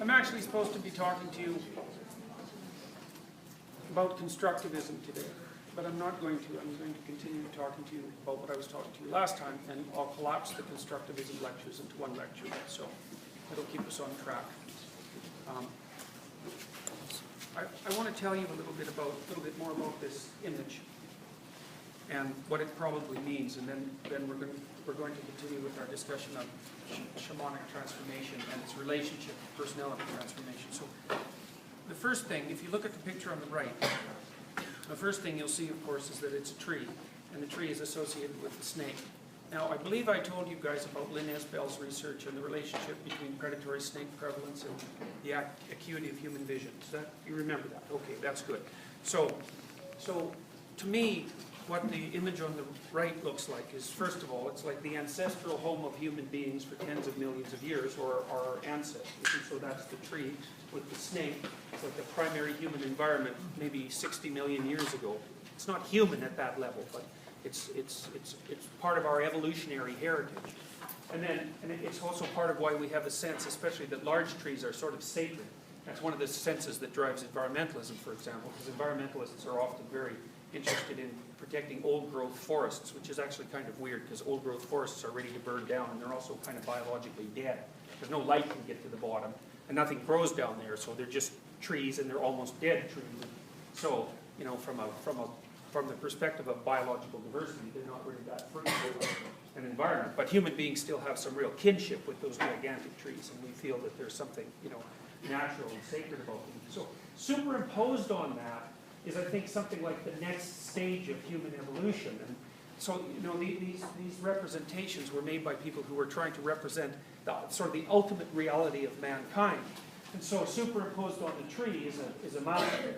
I'm actually supposed to be talking to you about constructivism today, but I'm not going to. I'm going to continue talking to you about what I was talking to you last time, and I'll collapse the constructivism lectures into one lecture, so it'll keep us on track. I want to tell you a little bit more about this image and what it probably means, and then we're going to continue with our discussion of shamanic transformation and its relationship to personality transformation. So the first thing, if you look at the picture on the right, the first thing you'll see, of course, is that it's a tree, and the tree is associated with the snake. Now, I believe I told you guys about Lynn Esbell's research and the relationship between predatory snake prevalence and the acuity of human vision. You remember that? Okay, that's good. So to me, what the image on the right looks like is, first of all, it's like the ancestral home of human beings for tens of millions of years, or our ancestors. And so that's the tree with the snake. It's like the primary human environment maybe 60 million years ago. It's not human at that level, but it's part of our evolutionary heritage. And it's also part of why we have a sense, especially that large trees are sort of sacred. That's one of the senses that drives environmentalism, for example, because environmentalists are often very interested in protecting old-growth forests, which is actually kind of weird because old-growth forests are ready to burn down, and they're also kind of biologically dead. There's no light can get to the bottom, and nothing grows down there, so they're just trees, and they're almost dead trees. So, you know, from the perspective of biological diversity, they're not really that fruitful an environment. But human beings still have some real kinship with those gigantic trees, and we feel that there's something, you know, natural and sacred about them. So superimposed on that is, I think, something like the next stage of human evolution. And so, you know, these representations were made by people who were trying to represent sort of the ultimate reality of mankind. And so superimposed on the tree is a mountain.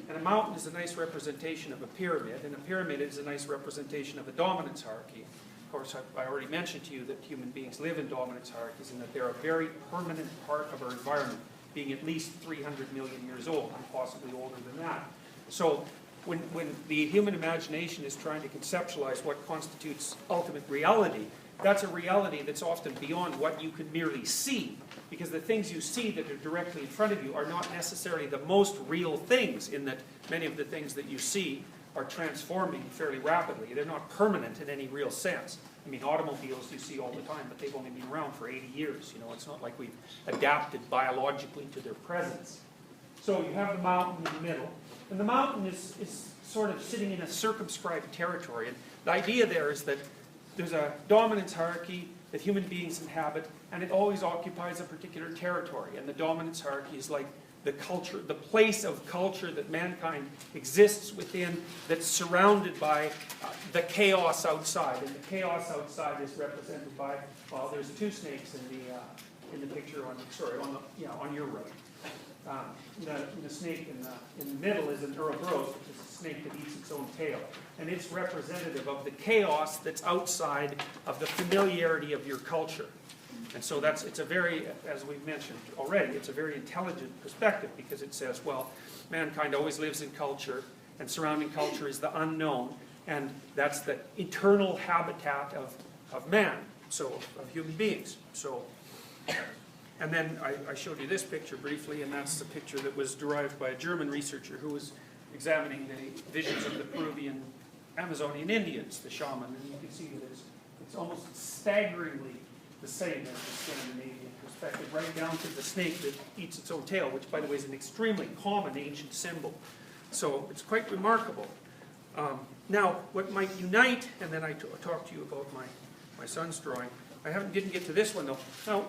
And a mountain is a nice representation of a pyramid, and a pyramid is a nice representation of a dominance hierarchy. Of course, I already mentioned to you that human beings live in dominance hierarchies and that they're a very permanent part of our environment, being at least 300 million years old, and possibly older than that. So when the human imagination is trying to conceptualize what constitutes ultimate reality, that's a reality that's often beyond what you can merely see, because the things you see that are directly in front of you are not necessarily the most real things, in that many of the things that you see are transforming fairly rapidly. They're not permanent in any real sense. I mean, automobiles you see all the time, but they've only been around for 80 years. You know, it's not like we've adapted biologically to their presence. So you have the mountain in the middle. And the mountain is sort of sitting in a circumscribed territory. And the idea there is that there's a dominance hierarchy that human beings inhabit, and it always occupies a particular territory. And the dominance hierarchy is like the culture, the place of culture that mankind exists within, that's surrounded by the chaos outside. And the chaos outside is represented by, well, there's two snakes in the picture on your right. The snake in the middle is an Ouroboros, which is a snake that eats its own tail. And it's representative of the chaos that's outside of the familiarity of your culture. And so it's a very, as we've mentioned already, it's a very intelligent perspective, because it says, well, mankind always lives in culture, and surrounding culture is the unknown, and that's the eternal habitat of man, so of human beings. So. And then I showed you this picture briefly, and that's the picture that was derived by a German researcher who was examining the visions of the Peruvian Amazonian Indians, the shaman. And you can see that it's almost staggeringly the same as the Scandinavian perspective, right down to the snake that eats its own tail, which, by the way, is an extremely common ancient symbol. So it's quite remarkable. Now, what might unite, and then I talked to you about my son's drawing. Didn't get to this one, though. Now,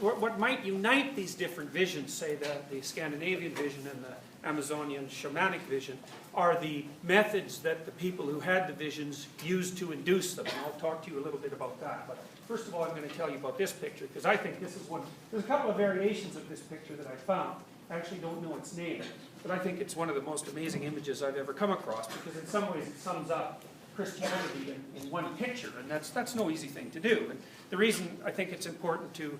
what might unite these different visions, say the Scandinavian vision and the Amazonian shamanic vision, are the methods that the people who had the visions used to induce them. And I'll talk to you a little bit about that. But first of all, I'm going to tell you about this picture, because I think this is one. There's a couple of variations of this picture that I found. I actually don't know its name, but I think it's one of the most amazing images I've ever come across, because in some ways it sums up Christianity in one picture, and that's no easy thing to do. And the reason I think it's important to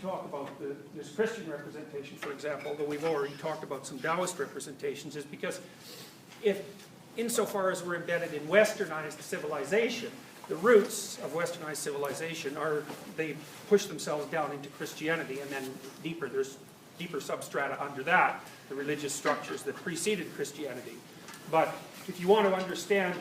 talk about this Christian representation, for example, though we've already talked about some Taoist representations, is because if, insofar as we're embedded in westernized civilization, the roots of westernized civilization are, they push themselves down into Christianity, and then there's deeper substrata under that, the religious structures that preceded Christianity. But if you want to understand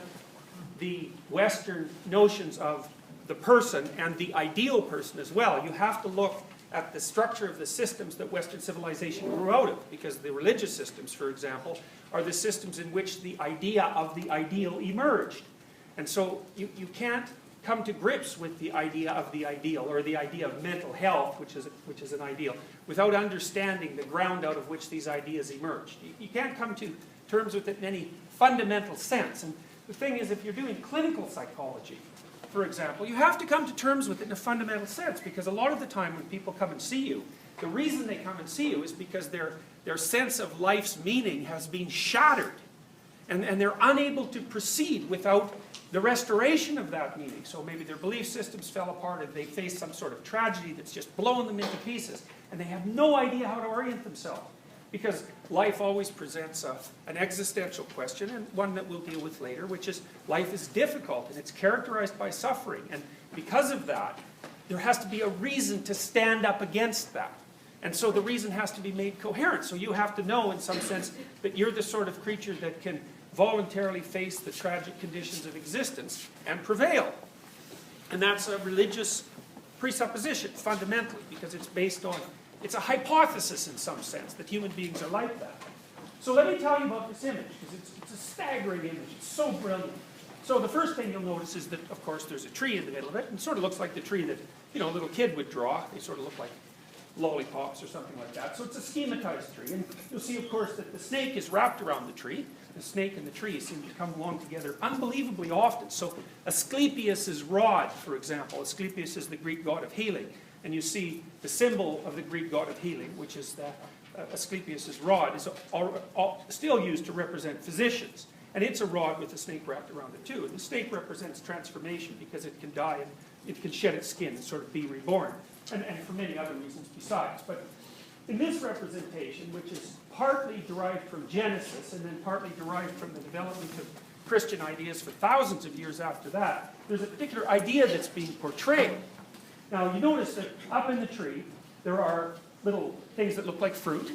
the Western notions of the person and the ideal person as well, you have to look at the structure of the systems that Western civilization grew out of, because the religious systems, for example, are the systems in which the idea of the ideal emerged. And so you can't come to grips with the idea of the ideal, or the idea of mental health, which is an ideal, without understanding the ground out of which these ideas emerged. You can't come to terms with it in any fundamental sense. And the thing is, if you're doing clinical psychology, for example, you have to come to terms with it in a fundamental sense, because a lot of the time when people come and see you, the reason they come and see you is because their sense of life's meaning has been shattered. And they're unable to proceed without the restoration of that meaning. So maybe their belief systems fell apart, and they face some sort of tragedy that's just blown them into pieces, and they have no idea how to orient themselves. Because life always presents an existential question, and one that we'll deal with later, which is life is difficult, and it's characterized by suffering. And because of that, there has to be a reason to stand up against that. And so the reason has to be made coherent. So you have to know, in some sense, that you're the sort of creature that can voluntarily face the tragic conditions of existence and prevail. And that's a religious presupposition, fundamentally, because it's based on, it's a hypothesis in some sense, that human beings are like that. So let me tell you about this image, because it's a staggering image. It's so brilliant. So the first thing you'll notice is that, of course, there's a tree in the middle of it, and it sort of looks like the tree that, a little kid would draw. They sort of look like lollipops or something like that. So it's a schematized tree. And you'll see, of course, that the snake is wrapped around the tree. The snake and the tree seem to come along together unbelievably often. So Asclepius's rod, for example. Asclepius is the Greek god of healing. And you see the symbol of the Greek god of healing, which is the Asclepius's rod, is still used to represent physicians. And it's a rod with a snake wrapped around it too. And the snake represents transformation, because it can die and it can shed its skin and sort of be reborn. And for many other reasons besides. But in this representation, which is partly derived from Genesis and then partly derived from the development of Christian ideas for thousands of years after that, there's a particular idea that's being portrayed. Now, you notice that up in the tree, there are little things that look like fruit,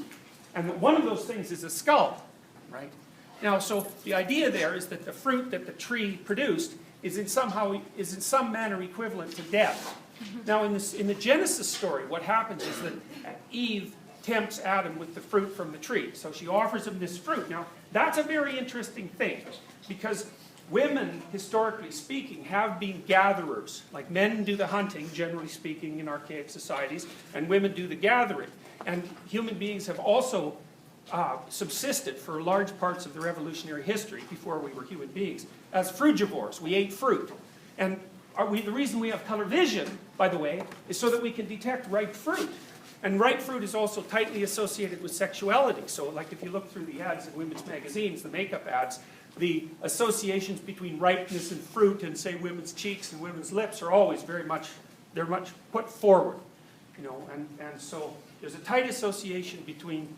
and one of those things is a skull, right? Now, so the idea there is that the fruit that the tree produced is in some manner equivalent to death. Now, in the Genesis story, what happens is that Eve tempts Adam with the fruit from the tree. So she offers him this fruit. Now, that's a very interesting thing, because women, historically speaking, have been gatherers. Like men do the hunting, generally speaking, in archaic societies, and women do the gathering. And human beings have also subsisted for large parts of the revolutionary history, before we were human beings, as frugivores. We ate fruit. And the reason we have color vision, by the way, is so that we can detect ripe fruit. And ripe fruit is also tightly associated with sexuality. So like if you look through the ads in women's magazines, the makeup ads, the associations between ripeness and fruit and, say, women's cheeks and women's lips are always they're much put forward. And so there's a tight association between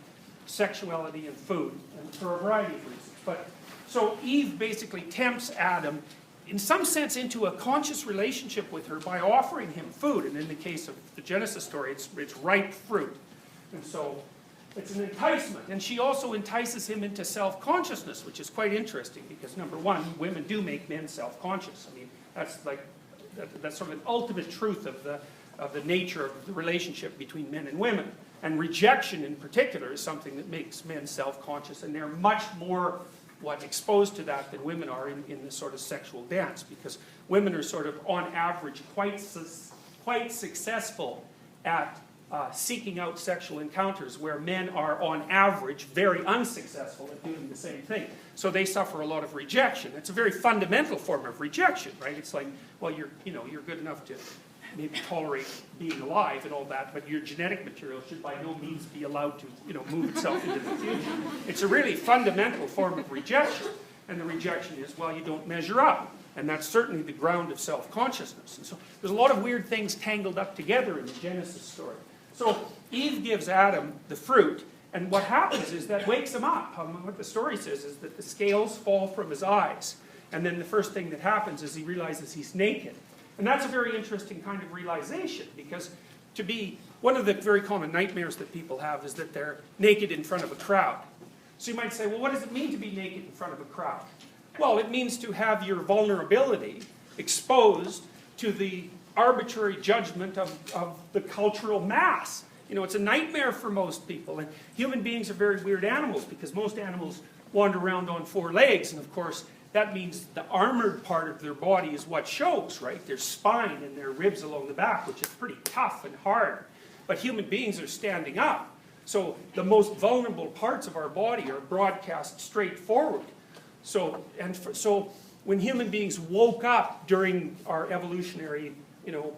sexuality and food, and for a variety of reasons. But so Eve basically tempts Adam, in some sense, into a conscious relationship with her by offering him food. And in the case of the Genesis story, it's ripe fruit. And so it's an enticement. And she also entices him into self-consciousness, which is quite interesting, because number one, women do make men self-conscious. I mean, that's sort of an ultimate truth of the nature of the relationship between men and women. And rejection in particular is something that makes men self-conscious, and they're much more exposed to that than women are in the sort of sexual dance, because women are sort of, on average, quite successful at seeking out sexual encounters, where men are, on average, very unsuccessful at doing the same thing. So they suffer a lot of rejection. It's a very fundamental form of rejection, right? It's like, well, you're good enough to maybe tolerate being alive and all that, but your genetic material should by no means be allowed to, move itself into the future. It's a really fundamental form of rejection. And the rejection is, well, you don't measure up. And that's certainly the ground of self-consciousnness. And so there's a lot of weird things tangled up together in the Genesis story. So Eve gives Adam the fruit, and what happens is that wakes him up. What the story says is that the scales fall from his eyes. And then the first thing that happens is he realizes he's naked. And that's a very interesting kind of realization, because one of the very common nightmares that people have is that they're naked in front of a crowd. So you might say, well, what does it mean to be naked in front of a crowd? Well, it means to have your vulnerability exposed to the arbitrary judgment of the cultural mass. It's a nightmare for most people. And human beings are very weird animals, because most animals wander around on 4 legs. And of course, that means the armored part of their body is what shows, right? Their spine and their ribs along the back, which is pretty tough and hard. But human beings are standing up. So the most vulnerable parts of our body are broadcast straight forward. So when human beings woke up during our evolutionary,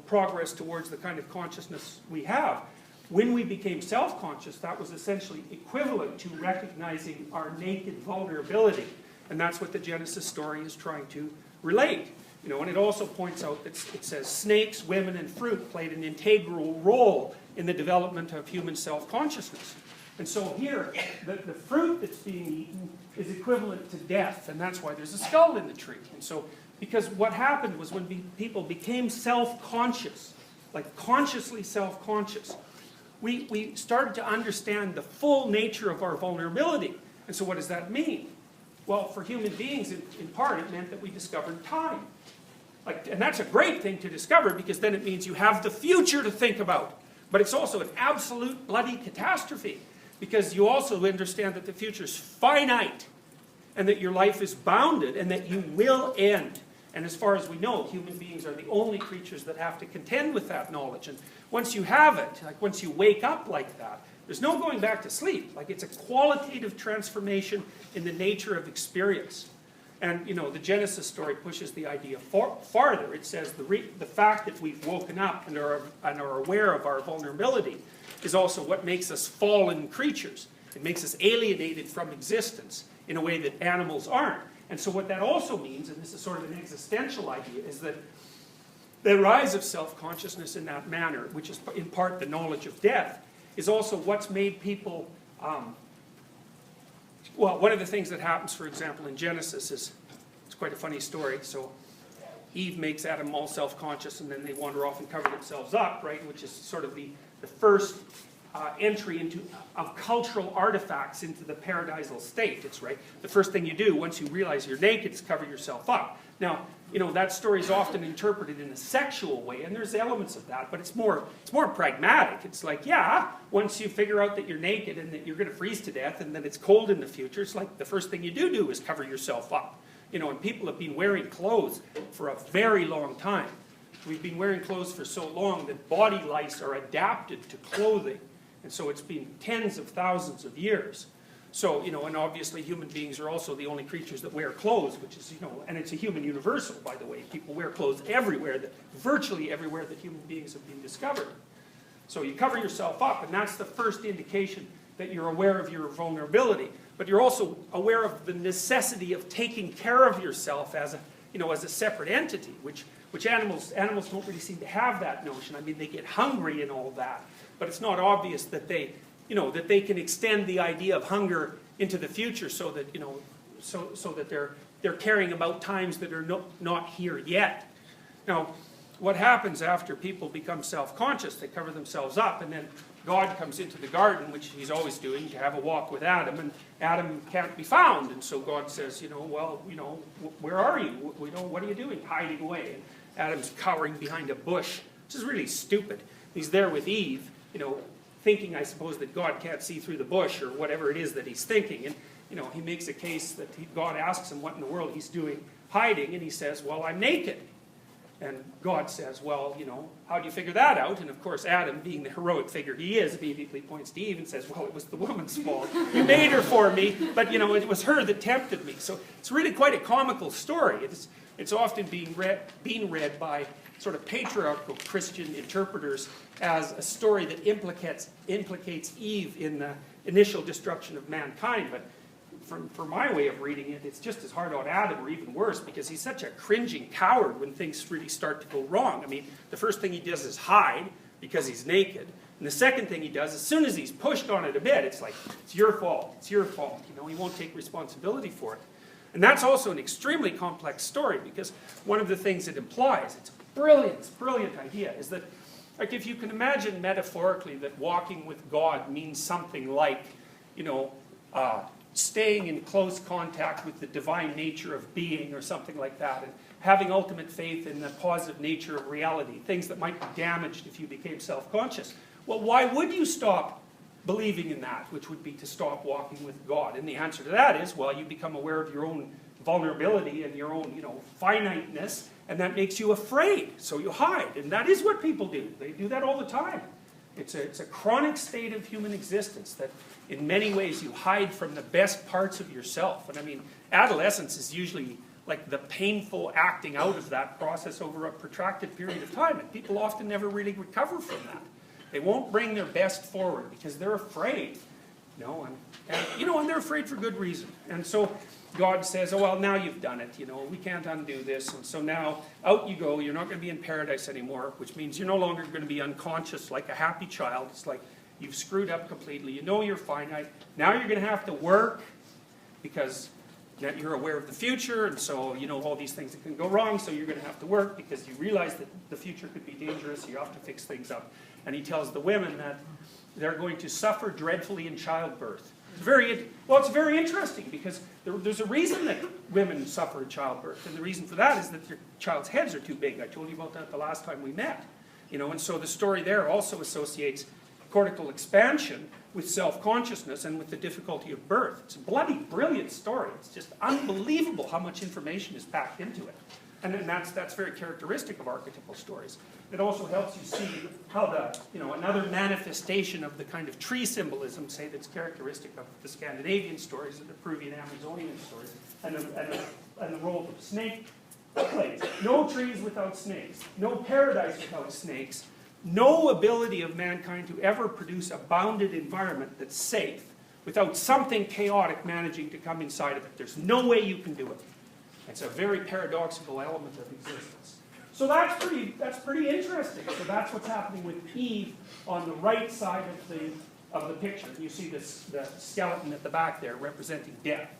progress towards the kind of consciousness we have, when we became self-conscious, that was essentially equivalent to recognizing our naked vulnerability. And that's what the Genesis story is trying to relate. And it also points out that it says snakes, women, and fruit played an integral role in the development of human self-consciousness. And so here, the fruit that's being eaten is equivalent to death, and that's why there's a skull in the tree. And so, because what happened was when people became self-conscious, like consciously self-conscious, we started to understand the full nature of our vulnerability. And so what does that mean? Well, for human beings, in part, it meant that we discovered time. And that's a great thing to discover, because then it means you have the future to think about. But it's also an absolute bloody catastrophe, because you also understand that the future is finite, and that your life is bounded, and that you will end. And as far as we know, human beings are the only creatures that have to contend with that knowledge. And once you have it, once you wake up like that, there's no going back to sleep. It's a qualitative transformation in the nature of experience. And, the Genesis story pushes the idea farther. It says the fact that we've woken up and are aware of our vulnerability is also what makes us fallen creatures. It makes us alienated from existence in a way that animals aren't. And so what that also means, and this is sort of an existential idea, is that the rise of self-consciousness in that manner, which is in part the knowledge of death, is also what's made people... one of the things that happens, for example, in Genesis it's quite a funny story. So Eve makes Adam all self-conscious, and then they wander off and cover themselves up, right? Which is sort of the first entry of cultural artifacts into the paradisal state. It's right. The first thing you do once you realize you're naked is cover yourself up. Now, that story is often interpreted in a sexual way, and there's elements of that, but it's more pragmatic. It's like, once you figure out that you're naked and that you're going to freeze to death and that it's cold in the future, it's like the first thing you do is cover yourself up. And people have been wearing clothes for a very long time. We've been wearing clothes for so long that body lice are adapted to clothing. And so it's been tens of thousands of years. So, and obviously human beings are also the only creatures that wear clothes, which is, and it's a human universal, by the way. People wear clothes everywhere, virtually everywhere that human beings have been discovered. So you cover yourself up, and that's the first indication that you're aware of your vulnerability. But you're also aware of the necessity of taking care of yourself as a separate entity, which animals don't really seem to have that notion. I mean, they get hungry and all that, but it's not obvious that they can extend the idea of hunger into the future, so that so that they're caring about times that are not here yet. Now, what happens after people become self-conscious? They cover themselves up, and then God comes into the garden, which he's always doing, to have a walk with Adam, and Adam can't be found. And so God says, where are you? What are you doing? Hiding away. And Adam's cowering behind a bush, which is really stupid. He's there with Eve, thinking, I suppose, that God can't see through the bush, or whatever it is that he's thinking. And, he makes a case that God asks him what in the world he's doing hiding, and he says, well, I'm naked. And God says, well, how do you figure that out? And of course, Adam, being the heroic figure he is, immediately points to Eve and says, well, it was the woman's fault. You made her for me, but, it was her that tempted me. So it's really quite a comical story. It's often being read by sort of patriarchal Christian interpreters as a story that implicates Eve in the initial destruction of mankind. But for my way of reading it, it's just as hard on Adam, or even worse, because he's such a cringing coward when things really start to go wrong. I mean, the first thing he does is hide, because he's naked. And the second thing he does, as soon as he's pushed on it a bit, it's like, it's your fault, he won't take responsibility for it. And that's also an extremely complex story, because one of the things it implies, it's a brilliant idea, is that, like, if you can imagine metaphorically that walking with God means something like, staying in close contact with the divine nature of being or something like that, and having ultimate faith in the positive nature of reality, things that might be damaged if you became self-conscious. Well, why would you stop believing in that, which would be to stop walking with God? And the answer to that is, well, you become aware of your own vulnerability and your own, finiteness, and that makes you afraid, so you hide. And that is what people do. They do that all the time. It's a chronic state of human existence that in many ways you hide from the best parts of yourself. And I mean, adolescence is usually like the painful acting out of that process over a protracted period of time. And people often never really recover from that. They won't bring their best forward because they're afraid. And they're afraid for good reason. And so God says, oh, well, now you've done it. We can't undo this. And so now out you go. You're not going to be in paradise anymore, which means you're no longer going to be unconscious like a happy child. It's like you've screwed up completely. You're finite. Now you're going to have to work because you're aware of the future. And so, all these things that can go wrong. So you're going to have to work because you realize that the future could be dangerous. So you have to fix things up. And he tells the women that they're going to suffer dreadfully in childbirth. It's very interesting because there's a reason that women suffer in childbirth. And the reason for that is that their child's heads are too big. I told you about that the last time we met. And so the story there also associates cortical expansion with self-consciousness and with the difficulty of birth. It's a bloody brilliant story. It's just unbelievable how much information is packed into it. And then that's very characteristic of archetypal stories. It also helps you see how another manifestation of the kind of tree symbolism, say, that's characteristic of the Scandinavian stories and the Peruvian Amazonian stories, and the role of snake plays. No trees without snakes. No paradise without snakes. No ability of mankind to ever produce a bounded environment that's safe without something chaotic managing to come inside of it. There's no way you can do it. It's a very paradoxical element of existence. So that's pretty interesting. So that's what's happening with Eve on the right side of the picture. You see the skeleton at the back there representing death.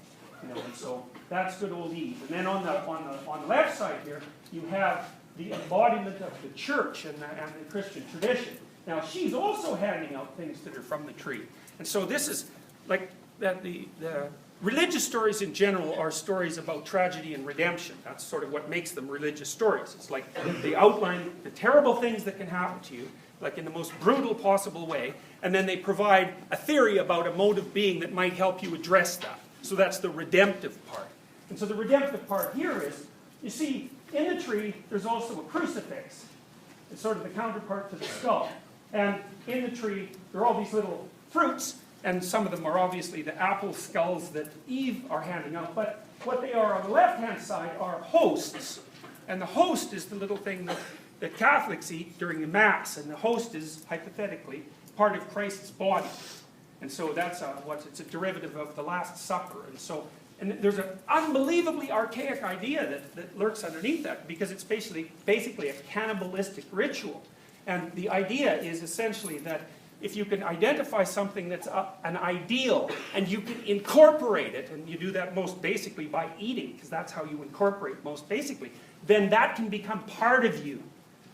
And so that's good old Eve. And then on the left side here, you have the embodiment of the church and the Christian tradition. Now she's also handing out things that are from the tree. And so this is like that the religious stories in general are stories about tragedy and redemption. That's sort of what makes them religious stories. It's like they outline the terrible things that can happen to you, like in the most brutal possible way, and then they provide a theory about a mode of being that might help you address that. So that's the redemptive part. And so the redemptive part here is, you see, in the tree, there's also a crucifix. It's sort of the counterpart to the skull. And in the tree, there are all these little fruits, and some of them are obviously the apple skulls that Eve are handing out. But what they are on the left-hand side are hosts. And the host is the little thing that Catholics eat during the Mass. And the host is, hypothetically, part of Christ's body. And so that's it's a derivative of the Last Supper. And there's an unbelievably archaic idea that lurks underneath that, because it's basically a cannibalistic ritual. And the idea is essentially that if you can identify something that's an ideal, and you can incorporate it, and you do that most basically by eating, because that's how you incorporate most basically, then that can become part of you.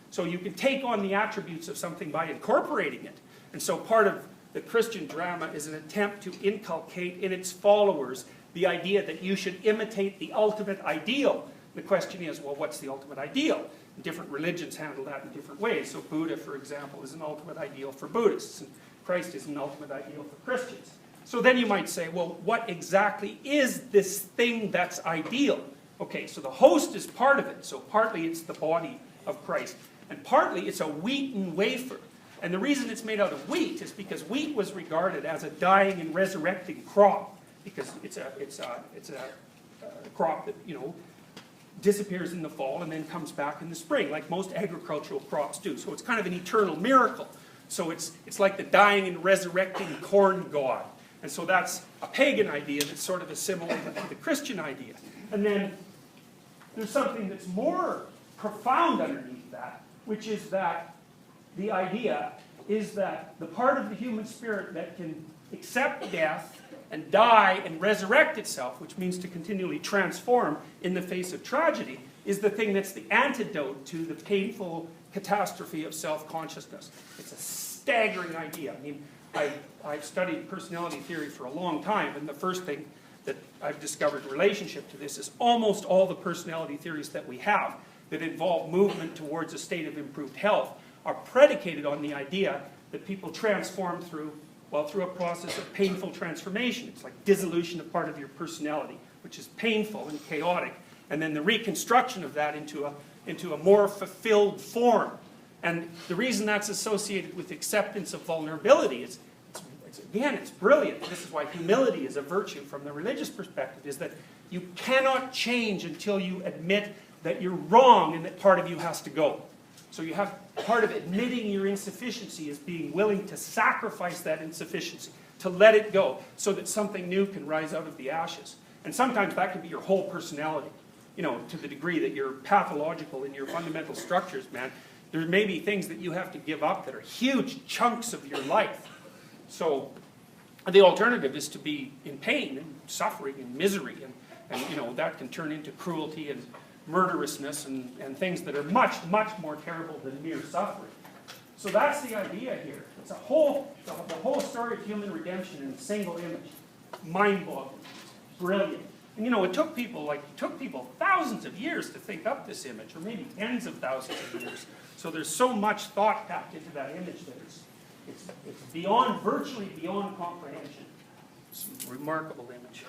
So you can take on the attributes of something by incorporating it. And so part of the Christian drama is an attempt to inculcate in its followers the idea that you should imitate the ultimate ideal. The question is, well, what's the ultimate ideal? Different religions handle that in different ways. So Buddha, for example, is an ultimate ideal for Buddhists, and Christ is an ultimate ideal for Christians. So then you might say, well, what exactly is this thing that's ideal? Okay, so the host is part of it. So partly it's the body of Christ, and partly it's a wheaten wafer. And the reason it's made out of wheat is because wheat was regarded as a dying and resurrecting crop, because it's a crop that, disappears in the fall and then comes back in the spring, like most agricultural crops do. So it's kind of an eternal miracle. So it's like the dying and resurrecting corn god. And so that's a pagan idea that's sort of assimilated to the Christian idea. And then there's something that's more profound underneath that, which is that the idea is that the part of the human spirit that can accept death and die and resurrect itself, which means to continually transform in the face of tragedy, is the thing that's the antidote to the painful catastrophe of self-consciousness. It's a staggering idea. I mean, I've studied personality theory for a long time, and the first thing that I've discovered in relationship to this is almost all the personality theories that we have that involve movement towards a state of improved health are predicated on the idea that people transform through a process of painful transformation. It's like dissolution of part of your personality, which is painful and chaotic, and then the reconstruction of that into a more fulfilled form. And the reason that's associated with acceptance of vulnerability is, again, it's brilliant. This is why humility is a virtue from the religious perspective, is that you cannot change until you admit that you're wrong and that part of you has to go. So you have part of admitting your insufficiency is being willing to sacrifice that insufficiency, to let it go, so that something new can rise out of the ashes. And sometimes that can be your whole personality, to the degree that you're pathological in your fundamental structures, man. There may be things that you have to give up that are huge chunks of your life. So the alternative is to be in pain and suffering and misery, and that can turn into cruelty and murderousness and things that are much, much more terrible than mere suffering. So that's the idea here. It's the whole story of human redemption in a single image. Mind-boggling. Brilliant. And it took people thousands of years to think up this image, or maybe tens of thousands of years. So there's so much thought packed into that image that it's virtually beyond comprehension. It's a remarkable image.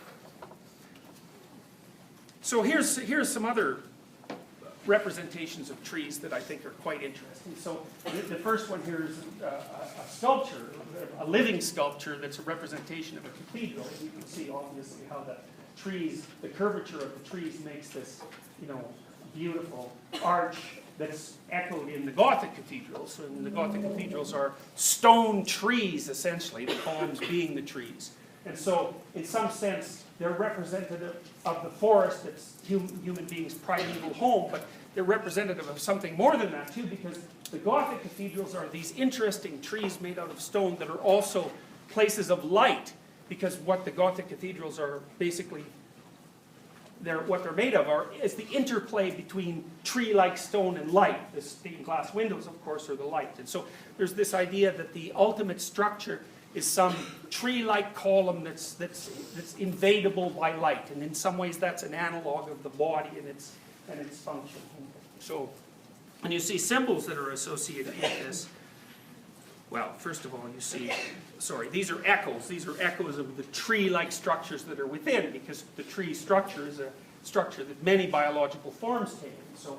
So here's some other representations of trees that I think are quite interesting. So the first one here is a sculpture, a living sculpture that's a representation of a cathedral. You can see obviously how the curvature of the trees makes this, beautiful arch that's echoed in the Gothic cathedrals. And the Gothic cathedrals are stone trees, essentially, the columns being the trees. And so, in some sense, they're representative of the forest that's human beings' primeval home, but they're representative of something more than that, too, because the Gothic cathedrals are these interesting trees made out of stone that are also places of light, because what the Gothic cathedrals are basically, what they're made of is the interplay between tree-like stone and light. The stained glass windows, of course, are the light. And so there's this idea that the ultimate structure is some tree-like column that's invadable by light, and in some ways that's an analog of the body and its function. So, and you see symbols that are associated with this. Well, first of all, these are echoes. These are echoes of the tree-like structures that are within, because the tree structure is a structure that many biological forms take. So,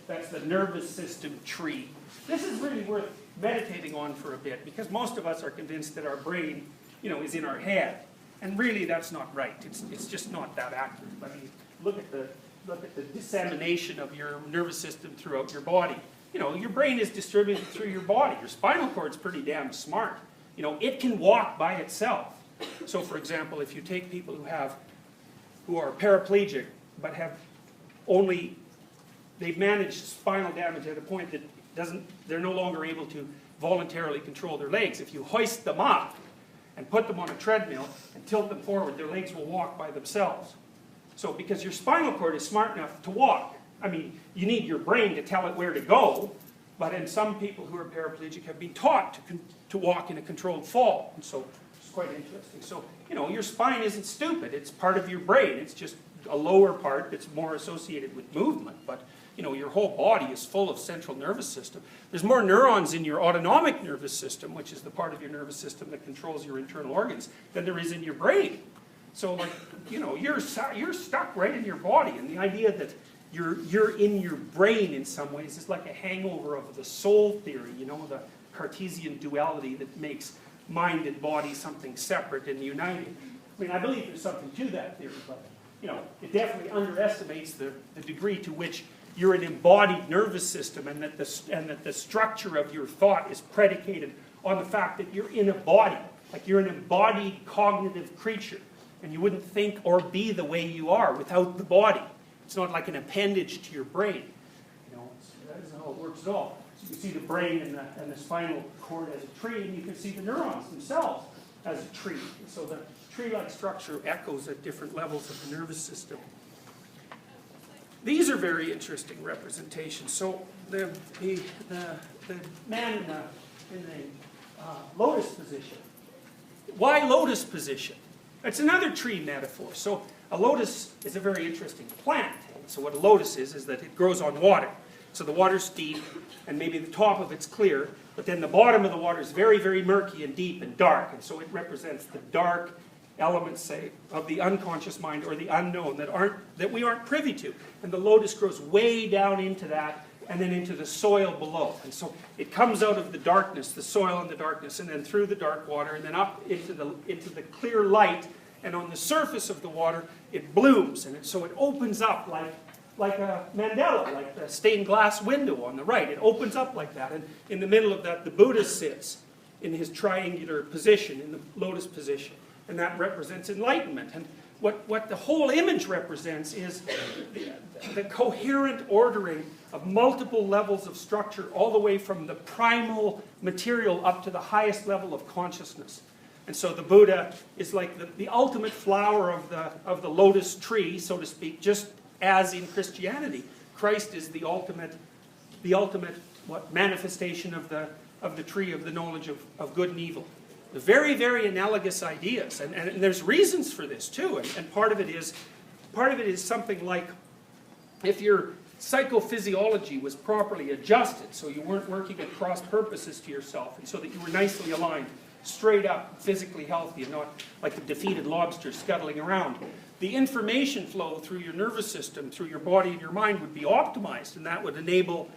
that's the nervous system tree. This is really worth meditating on for a bit, because most of us are convinced that our brain, is in our head, and really that's not right. It's just not that accurate. I mean, look at the dissemination of your nervous system throughout your body. Your brain is distributed through your body. Your spinal cord's pretty damn smart. It can walk by itself. So, for example, if you take people who are paraplegic but they've managed spinal damage at a point that they're no longer able to voluntarily control their legs. If you hoist them up and put them on a treadmill and tilt them forward, their legs will walk by themselves. So, because your spinal cord is smart enough to walk. I mean, you need your brain to tell it where to go, but in some people who are paraplegic have been taught to walk in a controlled fall. And so it's quite interesting. So, your spine isn't stupid. It's part of your brain. It's just a lower part that's more associated with movement. But, your whole body is full of central nervous system. There's more neurons in your autonomic nervous system, which is the part of your nervous system that controls your internal organs, than there is in your brain. So, you're stuck right in your body. And the idea that you're in your brain in some ways is like a hangover of the soul theory, the Cartesian duality that makes mind and body something separate and united. I mean, I believe there's something to that theory, but, it definitely underestimates the degree to which you're an embodied nervous system, and that the structure of your thought is predicated on the fact that you're in a body, like you're an embodied cognitive creature, and you wouldn't think or be the way you are without the body. It's not like an appendage to your brain. That isn't how it works at all. So you see the brain and the spinal cord as a tree, and you can see the neurons themselves as a tree. So the tree-like structure echoes at different levels of the nervous system. These are very interesting representations. So the man in the lotus position. Why lotus position? It's another tree metaphor. So a lotus is a very interesting plant. So what a lotus is that it grows on water. So the water's deep, and maybe the top of it's clear, but then the bottom of the water is very, very murky and deep and dark. And so it represents the dark elements, say, of the unconscious mind or the unknown that we aren't privy to. And the lotus grows way down into that, and then into the soil below. And so it comes out of the darkness, the soil and the darkness, and then through the dark water, and then up into the clear light. And on the surface of the water, it blooms. And so it opens up like a mandala, like the stained glass window on the right. It opens up like that. And in the middle of that, the Buddha sits in his triangular position, in the lotus position. And that represents enlightenment. And what the whole image represents is the coherent ordering of multiple levels of structure, all the way from the primal material up to the highest level of consciousness. And so the Buddha is like the ultimate flower of the lotus tree, so to speak, just as in Christianity. Christ is the ultimate manifestation of the tree of the knowledge of good and evil. The very, very analogous ideas, and there's reasons for this too. And part of it is something like, if your psychophysiology was properly adjusted, so you weren't working at cross purposes to yourself, and so that you were nicely aligned, straight up, physically healthy, and not like the defeated lobster scuttling around. The information flow through your nervous system, through your body and your mind would be optimized, and that would enable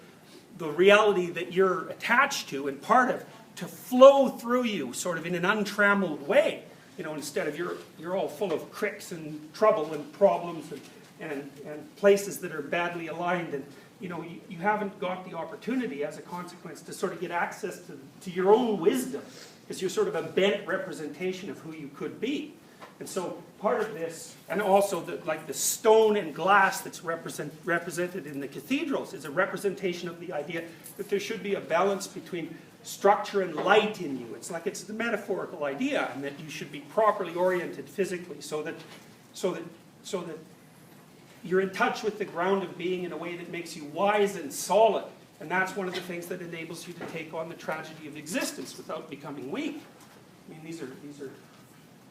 the reality that you're attached to and part of to flow through you sort of in an untrammeled way. Instead of you're all full of cricks and trouble and problems and places that are badly aligned, and you haven't got the opportunity as a consequence to sort of get access to your own wisdom, because you're sort of a bent representation of who you could be. And so part of this, and also the stone and glass that's represented in the cathedrals, is a representation of the idea that there should be a balance between structure and light in you. It's the metaphorical idea, and that you should be properly oriented physically, so that you're in touch with the ground of being in a way that makes you wise and solid. And that's one of the things that enables you to take on the tragedy of existence without becoming weak. I mean, these are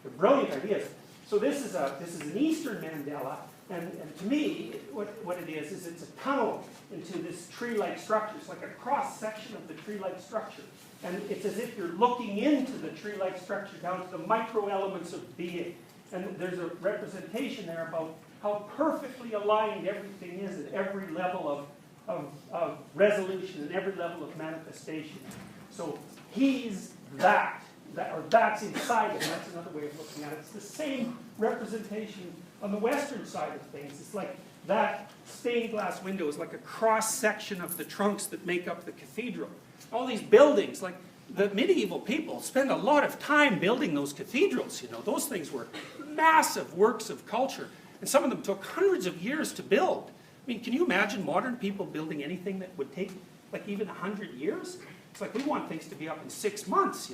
they're brilliant ideas. So this is an Eastern mandala, and to me, what it is it's a tunnel into this tree-like structure. It's like a cross-section of the tree-like structure. And it's as if you're looking into the tree-like structure down to the micro-elements of being. And there's a representation there about how perfectly aligned everything is at every level of resolution and every level of manifestation. So he's that's inside it, and that's another way of looking at it. It's the same representation on the Western side of things. It's like that stained glass window is like a cross-section of the trunks that make up the cathedral. All these buildings, like the medieval people spend a lot of time building those cathedrals. Those things were massive works of culture, and some of them took hundreds of years to build. I mean, can you imagine modern people building anything that would take like even 100 years? It's like we want things to be up in 6 months,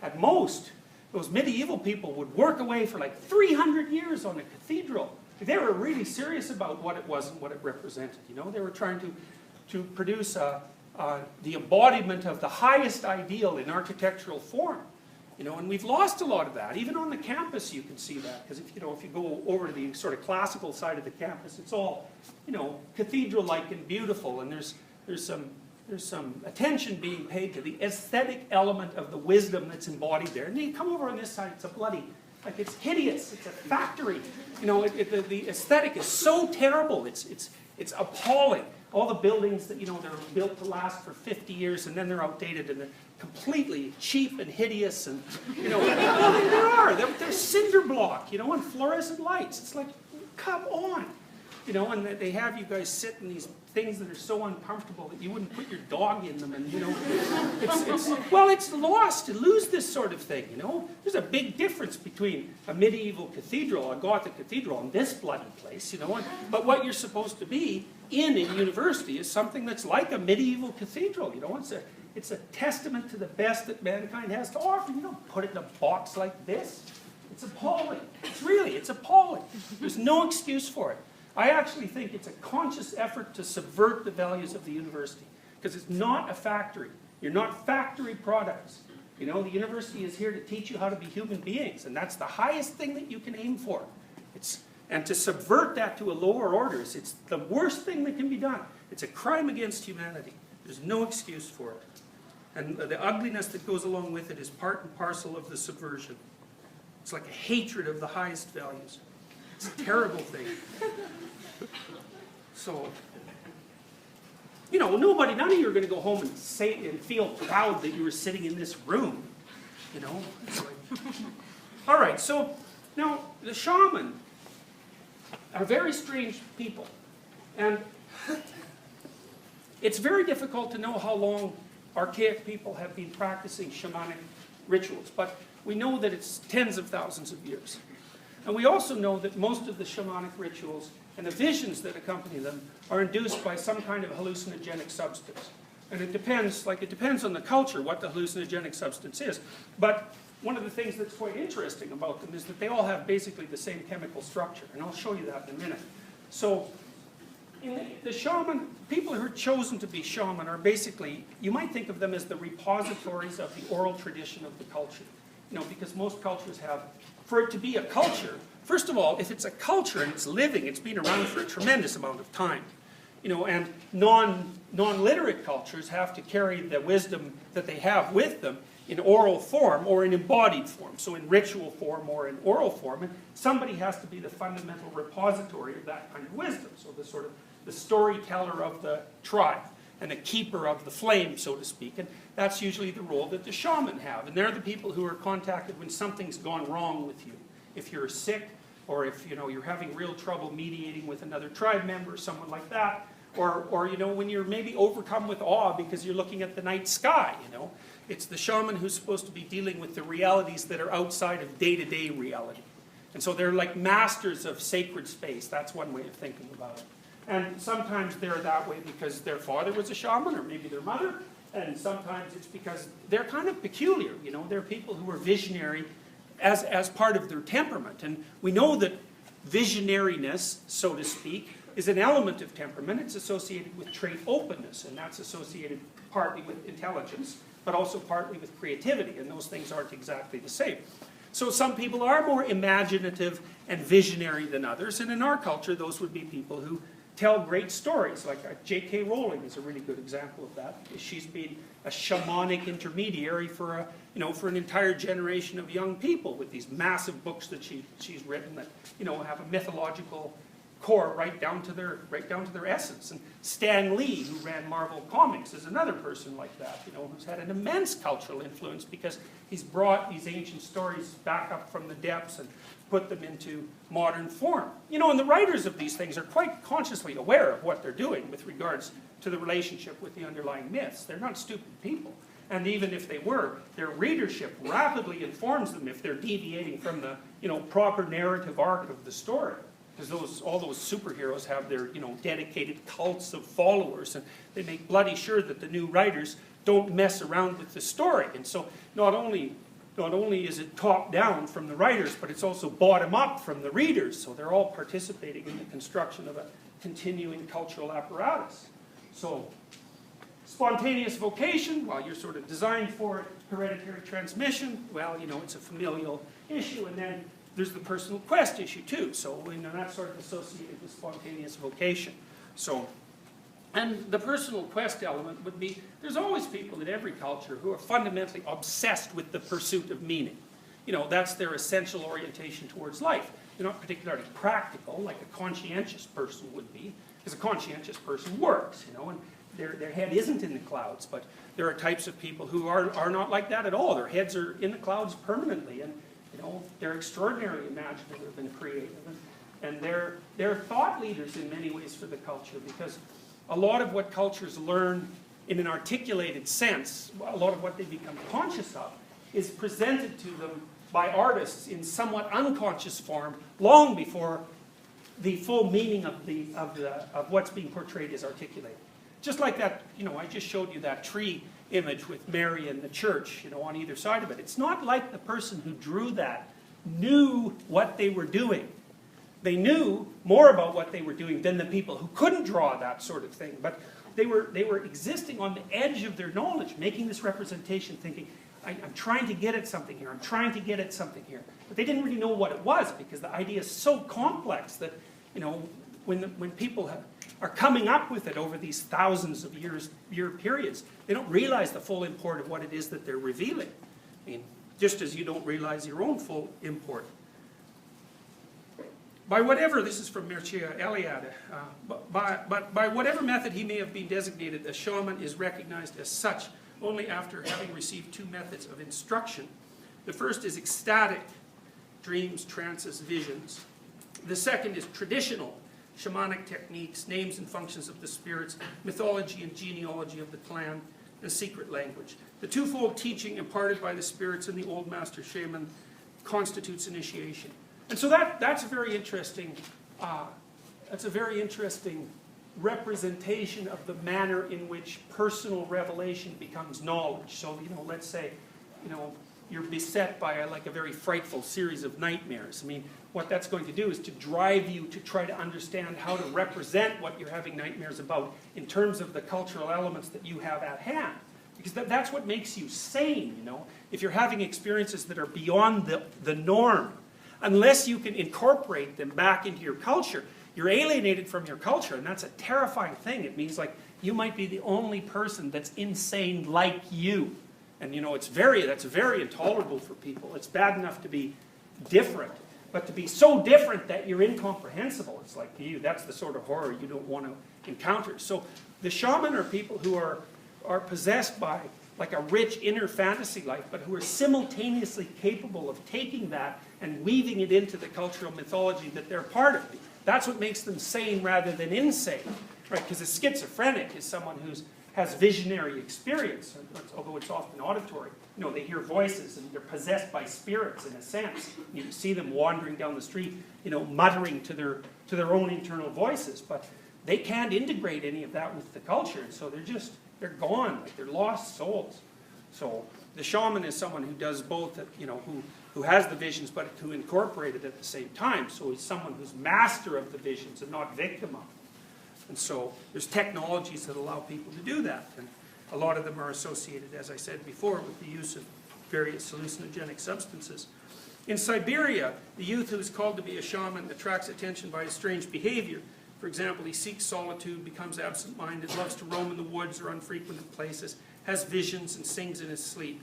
at most. Those medieval people would work away for like 300 years on a cathedral. They were really serious about what it was and what it represented. They were trying to produce the embodiment of the highest ideal in architectural form. And we've lost a lot of that. Even on the campus you can see that, because if you go over to the sort of classical side of the campus, it's all, cathedral-like and beautiful, and there's some attention being paid to the aesthetic element of the wisdom that's embodied there. And then you come over on this side, it's hideous, it's a factory. The aesthetic is so terrible, it's appalling. All the buildings that, they're built to last for 50 years, and then they're outdated, and they're completely cheap and hideous, and, they're cinder block, and fluorescent lights. It's like, come on. And they have you guys sit in these things that are so uncomfortable that you wouldn't put your dog in them, and it's lost to lose this sort of thing. There's a big difference between a medieval cathedral, a Gothic cathedral, and this bloody place. But what you're supposed to be in university is something that's like a medieval cathedral. It's a testament to the best that mankind has to offer. You don't put it in a box like this. It's appalling. It's appalling. There's no excuse for it. I actually think it's a conscious effort to subvert the values of the university, because it's not a factory. You're not factory products. You know, the university is here to teach you how to be human beings, and that's the highest thing that you can aim for. And to subvert that to a lower order, it's the worst thing that can be done. It's a crime against humanity. There's no excuse for it. And the ugliness that goes along with it is part and parcel of the subversion. It's like a hatred of the highest values. It's a terrible thing. So, you know, none of you are going to go home and say and feel proud that you were sitting in this room. You know? It's like, all right, so now the shaman are very strange people. And it's very difficult to know how long archaic people have been practicing shamanic rituals, but we know that it's tens of thousands of years. And we also know that most of the shamanic rituals and the visions that accompany them are induced by some kind of hallucinogenic substance. And it depends on the culture what the hallucinogenic substance is. But one of the things that's quite interesting about them is that they all have basically the same chemical structure. And I'll show you that in a minute. So, the shaman, people who are chosen to be shaman are basically, you might think of them as the repositories of the oral tradition of the culture. You know, because most cultures have, for it to be a culture, first of all, if it's a culture and it's living, it's been around for a tremendous amount of time. You know, and non-literate cultures have to carry the wisdom that they have with them in oral form or in embodied form, so in ritual form or in oral form, and somebody has to be the fundamental repository of that kind of wisdom, so the sort of the storyteller of the tribe and the keeper of the flame, so to speak, and that's usually the role that the shaman have, and they're the people who are contacted when something's gone wrong with you. If you're sick, or if you're having real trouble mediating with another tribe member, someone like that, or when you're maybe overcome with awe because you're looking at the night sky, It's the shaman who's supposed to be dealing with the realities that are outside of day-to-day reality. And so they're like masters of sacred space. That's one way of thinking about it. And sometimes they're that way because their father was a shaman, or maybe their mother, and sometimes it's because they're kind of peculiar. They're people who are visionary as part of their temperament. And we know that visionariness, so to speak, is an element of temperament. It's associated with trait openness, and that's associated partly with intelligence, but also partly with creativity, and those things aren't exactly the same. So some people are more imaginative and visionary than others, and in our culture those would be people who tell great stories, like J.K. Rowling is a really good example of that. She's been a shamanic intermediary for an entire generation of young people with these massive books that she's written that have a mythological core right down to their essence. And Stan Lee, who ran Marvel Comics, is another person like that, who's had an immense cultural influence because he's brought these ancient stories back up from the depths and put them into modern form. And the writers of these things are quite consciously aware of what they're doing with regards to the relationship with the underlying myths. They're not stupid people. And even if they were, their readership rapidly informs them if they're deviating from the proper narrative arc of the story. Because all those superheroes have their dedicated cults of followers, and they make bloody sure that the new writers don't mess around with the story. And so not only is it top down from the writers, but it's also bottom up from the readers. So they're all participating in the construction of a continuing cultural apparatus. So spontaneous vocation, well, you're sort of designed for it. Hereditary transmission, well, it's a familial issue, and then there's the personal quest issue too. So that's sort of associated with spontaneous vocation. So, and the personal quest element would be, there's always people in every culture who are fundamentally obsessed with the pursuit of meaning. That's their essential orientation towards life. They're not particularly practical, like a conscientious person would be, because a conscientious person works, and their head isn't in the clouds. But there are types of people who are not like that at all. Their heads are in the clouds permanently, and they're extraordinarily imaginative and creative, and they're thought leaders in many ways for the culture, because a lot of what cultures learn in an articulated sense, a lot of what they become conscious of, is presented to them by artists in somewhat unconscious form long before the full meaning of what's being portrayed is articulated. Just like that, I just showed you that tree image with Mary and the church, on either side of it. It's not like the person who drew that knew what they were doing. They knew more about what they were doing than the people who couldn't draw that sort of thing. But they were existing on the edge of their knowledge, making this representation, thinking, I'm trying to get at something here, I'm trying to get at something here. But they didn't really know what it was, because the idea is so complex that, when people are coming up with it over these thousands of year periods, they don't realize the full import of what it is that they're revealing. I mean, just as you don't realize your own full import. By whatever, this is from Mircea Eliade, but by whatever method he may have been designated, a shaman is recognized as such only after having received two methods of instruction. The first is ecstatic, dreams, trances, visions. The second is traditional, shamanic techniques, names and functions of the spirits, mythology and genealogy of the clan, and secret language. The twofold teaching imparted by the spirits in the old master shaman constitutes initiation. And so that's a very interesting, representation of the manner in which personal revelation becomes knowledge. So, let's say, you're beset by a very frightful series of nightmares. I mean, what that's going to do is to drive you to try to understand how to represent what you're having nightmares about in terms of the cultural elements that you have at hand. Because that's what makes you sane, If you're having experiences that are beyond the norm, unless you can incorporate them back into your culture, you're alienated from your culture, and that's a terrifying thing. It means you might be the only person that's insane like you. And that's very intolerable for people. It's bad enough to be different, but to be so different that you're incomprehensible, it's like to you, that's the sort of horror you don't want to encounter. So the shaman are people who are possessed by a rich inner fantasy life, but who are simultaneously capable of taking that and weaving it into the cultural mythology that they're part of. That's what makes them sane rather than insane, right? Because a schizophrenic is someone who has visionary experience, although it's often auditory. They hear voices and they're possessed by spirits in a sense. You see them wandering down the street, muttering to their own internal voices, but they can't integrate any of that with the culture, and so they're gone, they're lost souls. So the shaman is someone who does both, who has the visions, but who incorporate it at the same time. So he's someone who's master of the visions and not victim of them. And so there's technologies that allow people to do that. And a lot of them are associated, as I said before, with the use of various hallucinogenic substances. In Siberia, the youth who is called to be a shaman attracts attention by his strange behavior. For example, he seeks solitude, becomes absent-minded, loves to roam in the woods or unfrequented places, has visions, and sings in his sleep.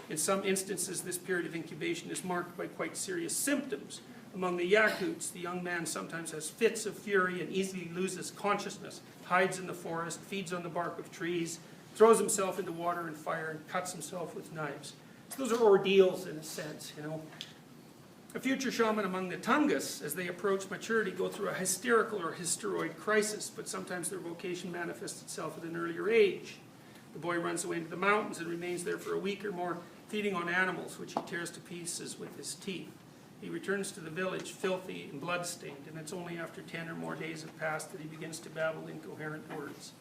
In some instances, this period of incubation is marked by quite serious symptoms. Among the Yakuts, the young man sometimes has fits of fury and easily loses consciousness, hides in the forest, feeds on the bark of trees, throws himself into water and fire, and cuts himself with knives. So those are ordeals in a sense, A future shaman among the Tungus, as they approach maturity, go through a hysterical or hysteroid crisis, but sometimes their vocation manifests itself at an earlier age. The boy runs away into the mountains and remains there for a week or more, feeding on animals, which he tears to pieces with his teeth. He returns to the village filthy and blood-stained, and it's only after 10 or more days have passed that he begins to babble incoherent words.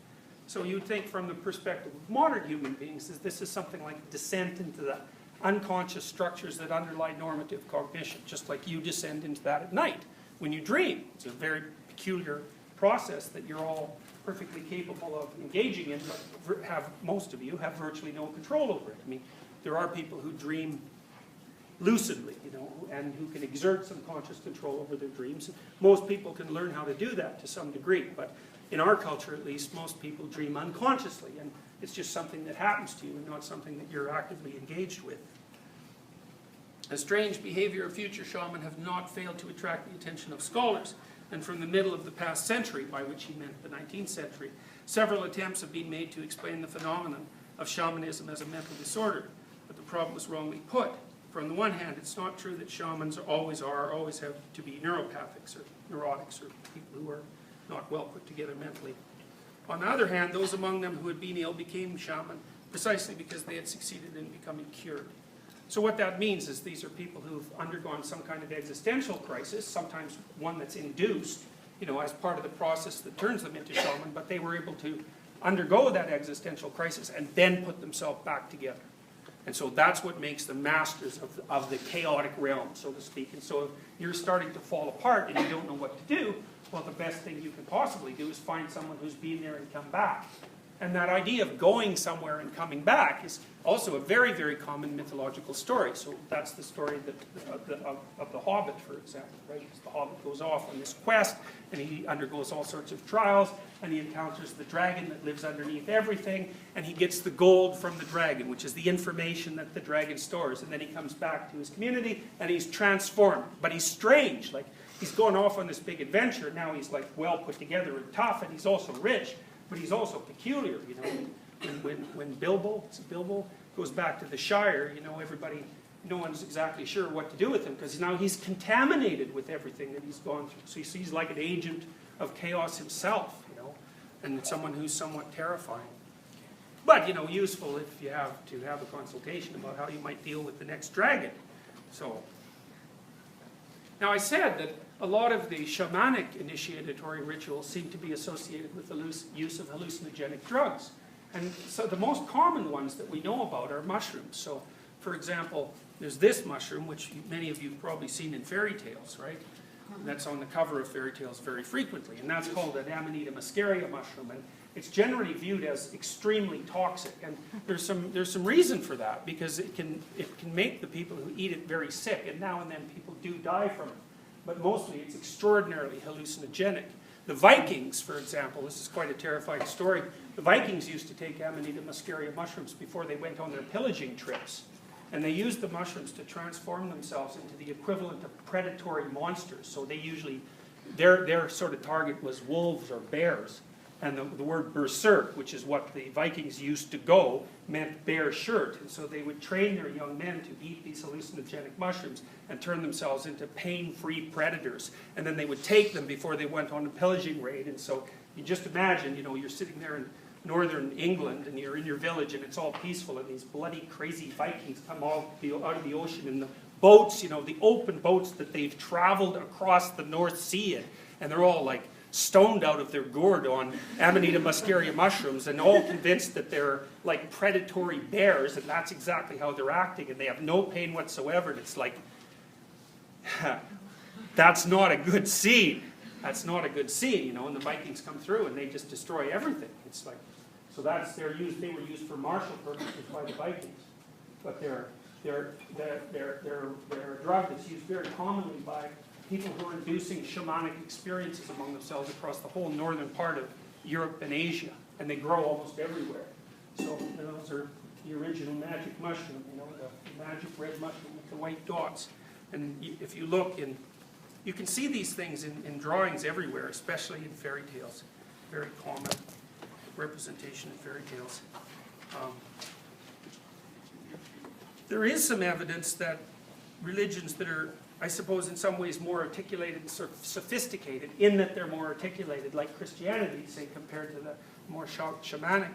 So you'd think from the perspective of modern human beings, this is something like descent into the unconscious structures that underlie normative cognition, just like you descend into that at night when you dream. It's a very peculiar process that you're all perfectly capable of engaging in, but most of you have virtually no control over it. I mean, there are people who dream lucidly, and who can exert some conscious control over their dreams. Most people can learn how to do that to some degree, but in our culture at least, most people dream unconsciously, and it's just something that happens to you and not something that you're actively engaged with. The strange behavior of future shamans have not failed to attract the attention of scholars, and from the middle of the past century, by which he meant the 19th century, several attempts have been made to explain the phenomenon of shamanism as a mental disorder, but the problem is wrongly put. For on the one hand, it's not true that shamans always have to be neuropathics or neurotics or people who are not well put together mentally. On the other hand, those among them who had been ill became shaman precisely because they had succeeded in becoming cured. So what that means is these are people who've undergone some kind of existential crisis, sometimes one that's induced, as part of the process that turns them into shaman, but they were able to undergo that existential crisis and then put themselves back together. And so that's what makes them masters of the chaotic realm, so to speak. And so if you're starting to fall apart and you don't know what to do, well, the best thing you can possibly do is find someone who's been there and come back. And that idea of going somewhere and coming back is also a very, very common mythological story. So that's the story of the Hobbit, for example, right? The Hobbit goes off on this quest, and he undergoes all sorts of trials, and he encounters the dragon that lives underneath everything, and he gets the gold from the dragon, which is the information that the dragon stores. And then he comes back to his community, and he's transformed. But he's strange. Like, he's going off on this big adventure. Now he's like well put together and tough, and he's also rich. But he's also peculiar, you know. When Bilbo goes back to the Shire, you know, no one's exactly sure what to do with him, because now he's contaminated with everything that he's gone through. So he's like an agent of chaos himself, you know, and someone who's somewhat terrifying. But, you know, useful if you have to have a consultation about how you might deal with the next dragon. So, now I said that a lot of the shamanic initiatory rituals seem to be associated with the use of hallucinogenic drugs. And so the most common ones that we know about are mushrooms. So, for example, there's this mushroom, which many of you have probably seen in fairy tales, right? And that's on the cover of fairy tales very frequently. And that's called an Amanita muscaria mushroom. And it's generally viewed as extremely toxic. And there's some reason for that, because it can make the people who eat it very sick. And now and then people do die from it. But mostly it's extraordinarily hallucinogenic. The Vikings, for example, this is quite a terrifying story. The Vikings used to take Amanita muscaria mushrooms before they went on their pillaging trips. And they used the mushrooms to transform themselves into the equivalent of predatory monsters. So they usually, their sort of target was wolves or bears. And the word berserk, which is what the Vikings used to go, meant bear shirt. And so they would train their young men to eat these hallucinogenic mushrooms and turn themselves into pain-free predators. And then they would take them before they went on a pillaging raid. And so you just imagine, you know, you're sitting there in northern England and you're in your village and it's all peaceful, and these bloody crazy Vikings come out of the ocean in the boats, you know, the open boats that they've traveled across the North Sea in. And they're all like stoned out of their gourd on Amanita muscaria mushrooms, and all convinced that they're like predatory bears, and that's exactly how they're acting, and they have no pain whatsoever. And it's like, that's not a good scene. That's not a good scene, you know. And the Vikings come through and they just destroy everything. It's like, so they were used for martial purposes by the Vikings, but they're a drug that's used very commonly by people who are inducing shamanic experiences among themselves across the whole northern part of Europe and Asia, and they grow almost everywhere. So those are the original magic mushroom, you know, the magic red mushroom with the white dots. And if you look you can see these things in drawings everywhere, especially in fairy tales. Very common representation in fairy tales. There is some evidence that religions that are, I suppose, in some ways more articulated and sort of sophisticated, in that they're more articulated, like Christianity, say, compared to the more shamanic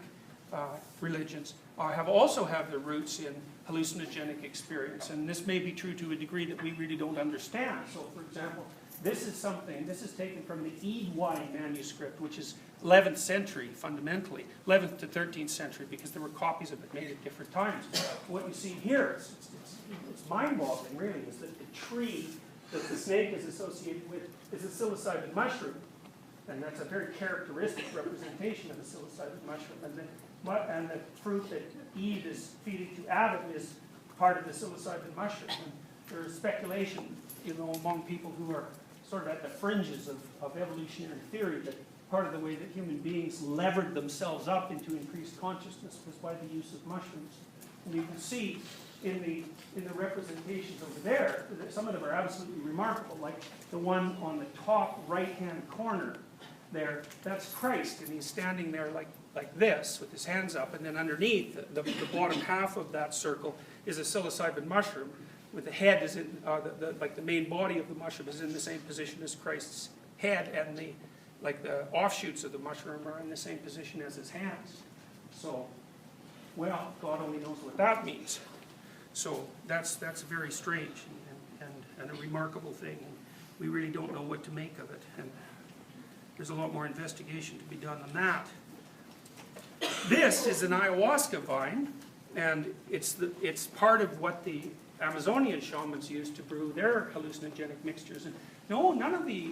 religions, also have their roots in hallucinogenic experience. And this may be true to a degree that we really don't understand. So, for example, this is taken from the Eadwine manuscript, which is 11th century, fundamentally, 11th to 13th century, because there were copies of it made at different times. What you see here, it's mind-boggling, really, is that the tree that the snake is associated with is a psilocybin mushroom. And that's a very characteristic representation of a psilocybin mushroom. And the fruit that Eve is feeding to Adam is part of the psilocybin mushroom. And there is speculation, you know, among people who are sort of at the fringes of evolutionary theory, that part of the way that human beings levered themselves up into increased consciousness was by the use of mushrooms. And you can see in the representations over there, some of them are absolutely remarkable, like the one on the top right-hand corner there, that's Christ, and he's standing there like this with his hands up, and then underneath the bottom half of that circle is a psilocybin mushroom, with the head is in like the main body of the mushroom is in the same position as Christ's head, and the offshoots of the mushroom are in the same position as his hands. So, well, God only knows what that means. So that's very strange and a remarkable thing. And we really don't know what to make of it. And there's a lot more investigation to be done on that. this is an ayahuasca vine, and it's part of what the Amazonian shamans use to brew their hallucinogenic mixtures. And no, none of the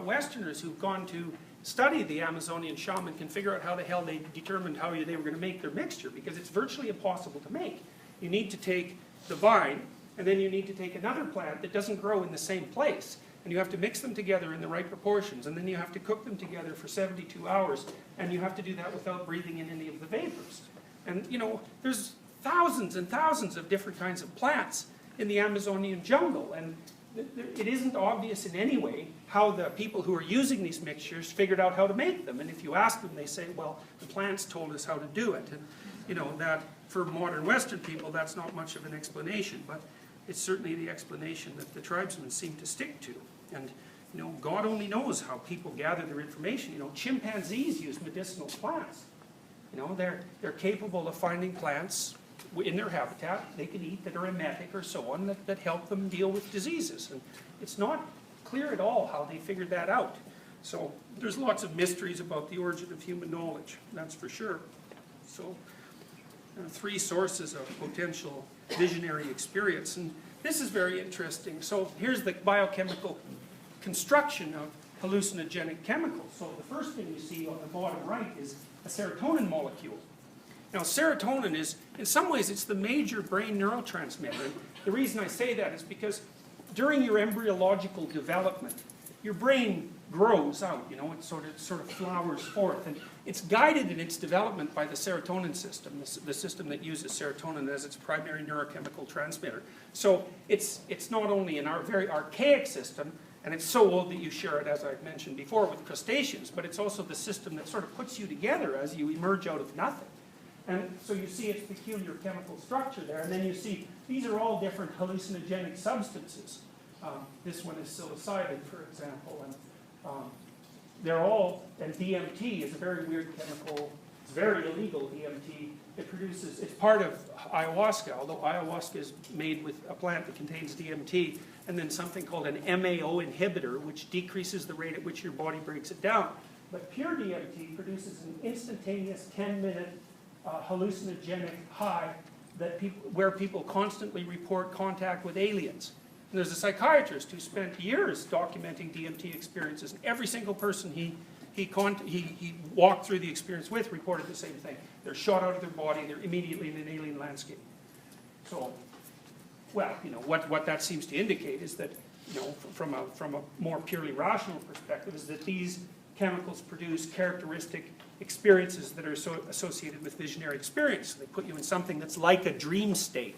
Westerners who've gone to study the Amazonian shaman can figure out how the hell they determined how they were going to make their mixture, because it's virtually impossible to make. You need to take the vine, and then you need to take another plant that doesn't grow in the same place, and you have to mix them together in the right proportions, and then you have to cook them together for 72 hours, and you have to do that without breathing in any of the vapors. And you know, there's thousands and thousands of different kinds of plants in the Amazonian jungle, and it isn't obvious in any way how the people who are using these mixtures figured out how to make them. And if you ask them, they say, well, the plants told us how to do it. And you know, that for modern Western people, that's not much of an explanation, but it's certainly the explanation that the tribesmen seem to stick to. And you know, God only knows how people gather their information. You know, chimpanzees use medicinal plants. You know, they're capable of finding plants in their habitat they can eat that are emetic or so on, that help them deal with diseases. And it's not clear at all how they figured that out. So there's lots of mysteries about the origin of human knowledge, that's for sure. So 3 sources of potential visionary experience. And this is very interesting. So here's the biochemical construction of hallucinogenic chemicals. So the first thing you see on the bottom right is a serotonin molecule. Now serotonin is, in some ways, it's the major brain neurotransmitter. And the reason I say that is because during your embryological development, your brain grows out, you know, it sort of flowers forth. And it's guided in its development by the serotonin system, the system that uses serotonin as its primary neurochemical transmitter. So it's not only a very archaic system, and it's so old that you share it, as I've mentioned before, with crustaceans, but it's also the system that sort of puts you together as you emerge out of nothing. And so you see its peculiar chemical structure there, and then you see these are all different hallucinogenic substances. This one is psilocybin, for example, and they're all, and DMT is a very weird chemical. It's very illegal, DMT. It produces, it's part of ayahuasca, although ayahuasca is made with a plant that contains DMT, and then something called an MAO inhibitor, which decreases the rate at which your body breaks it down. But pure DMT produces an instantaneous 10-minute hallucinogenic high where people constantly report contact with aliens. And there's a psychiatrist who spent years documenting DMT experiences, and every single person he walked through the experience with reported the same thing. They're shot out of their body, they're immediately in an alien landscape. So, well, you know, what that seems to indicate is that, you know, from a more purely rational perspective, is that these chemicals produce characteristic experiences that are associated with visionary experience. They put you in something that's like a dream state.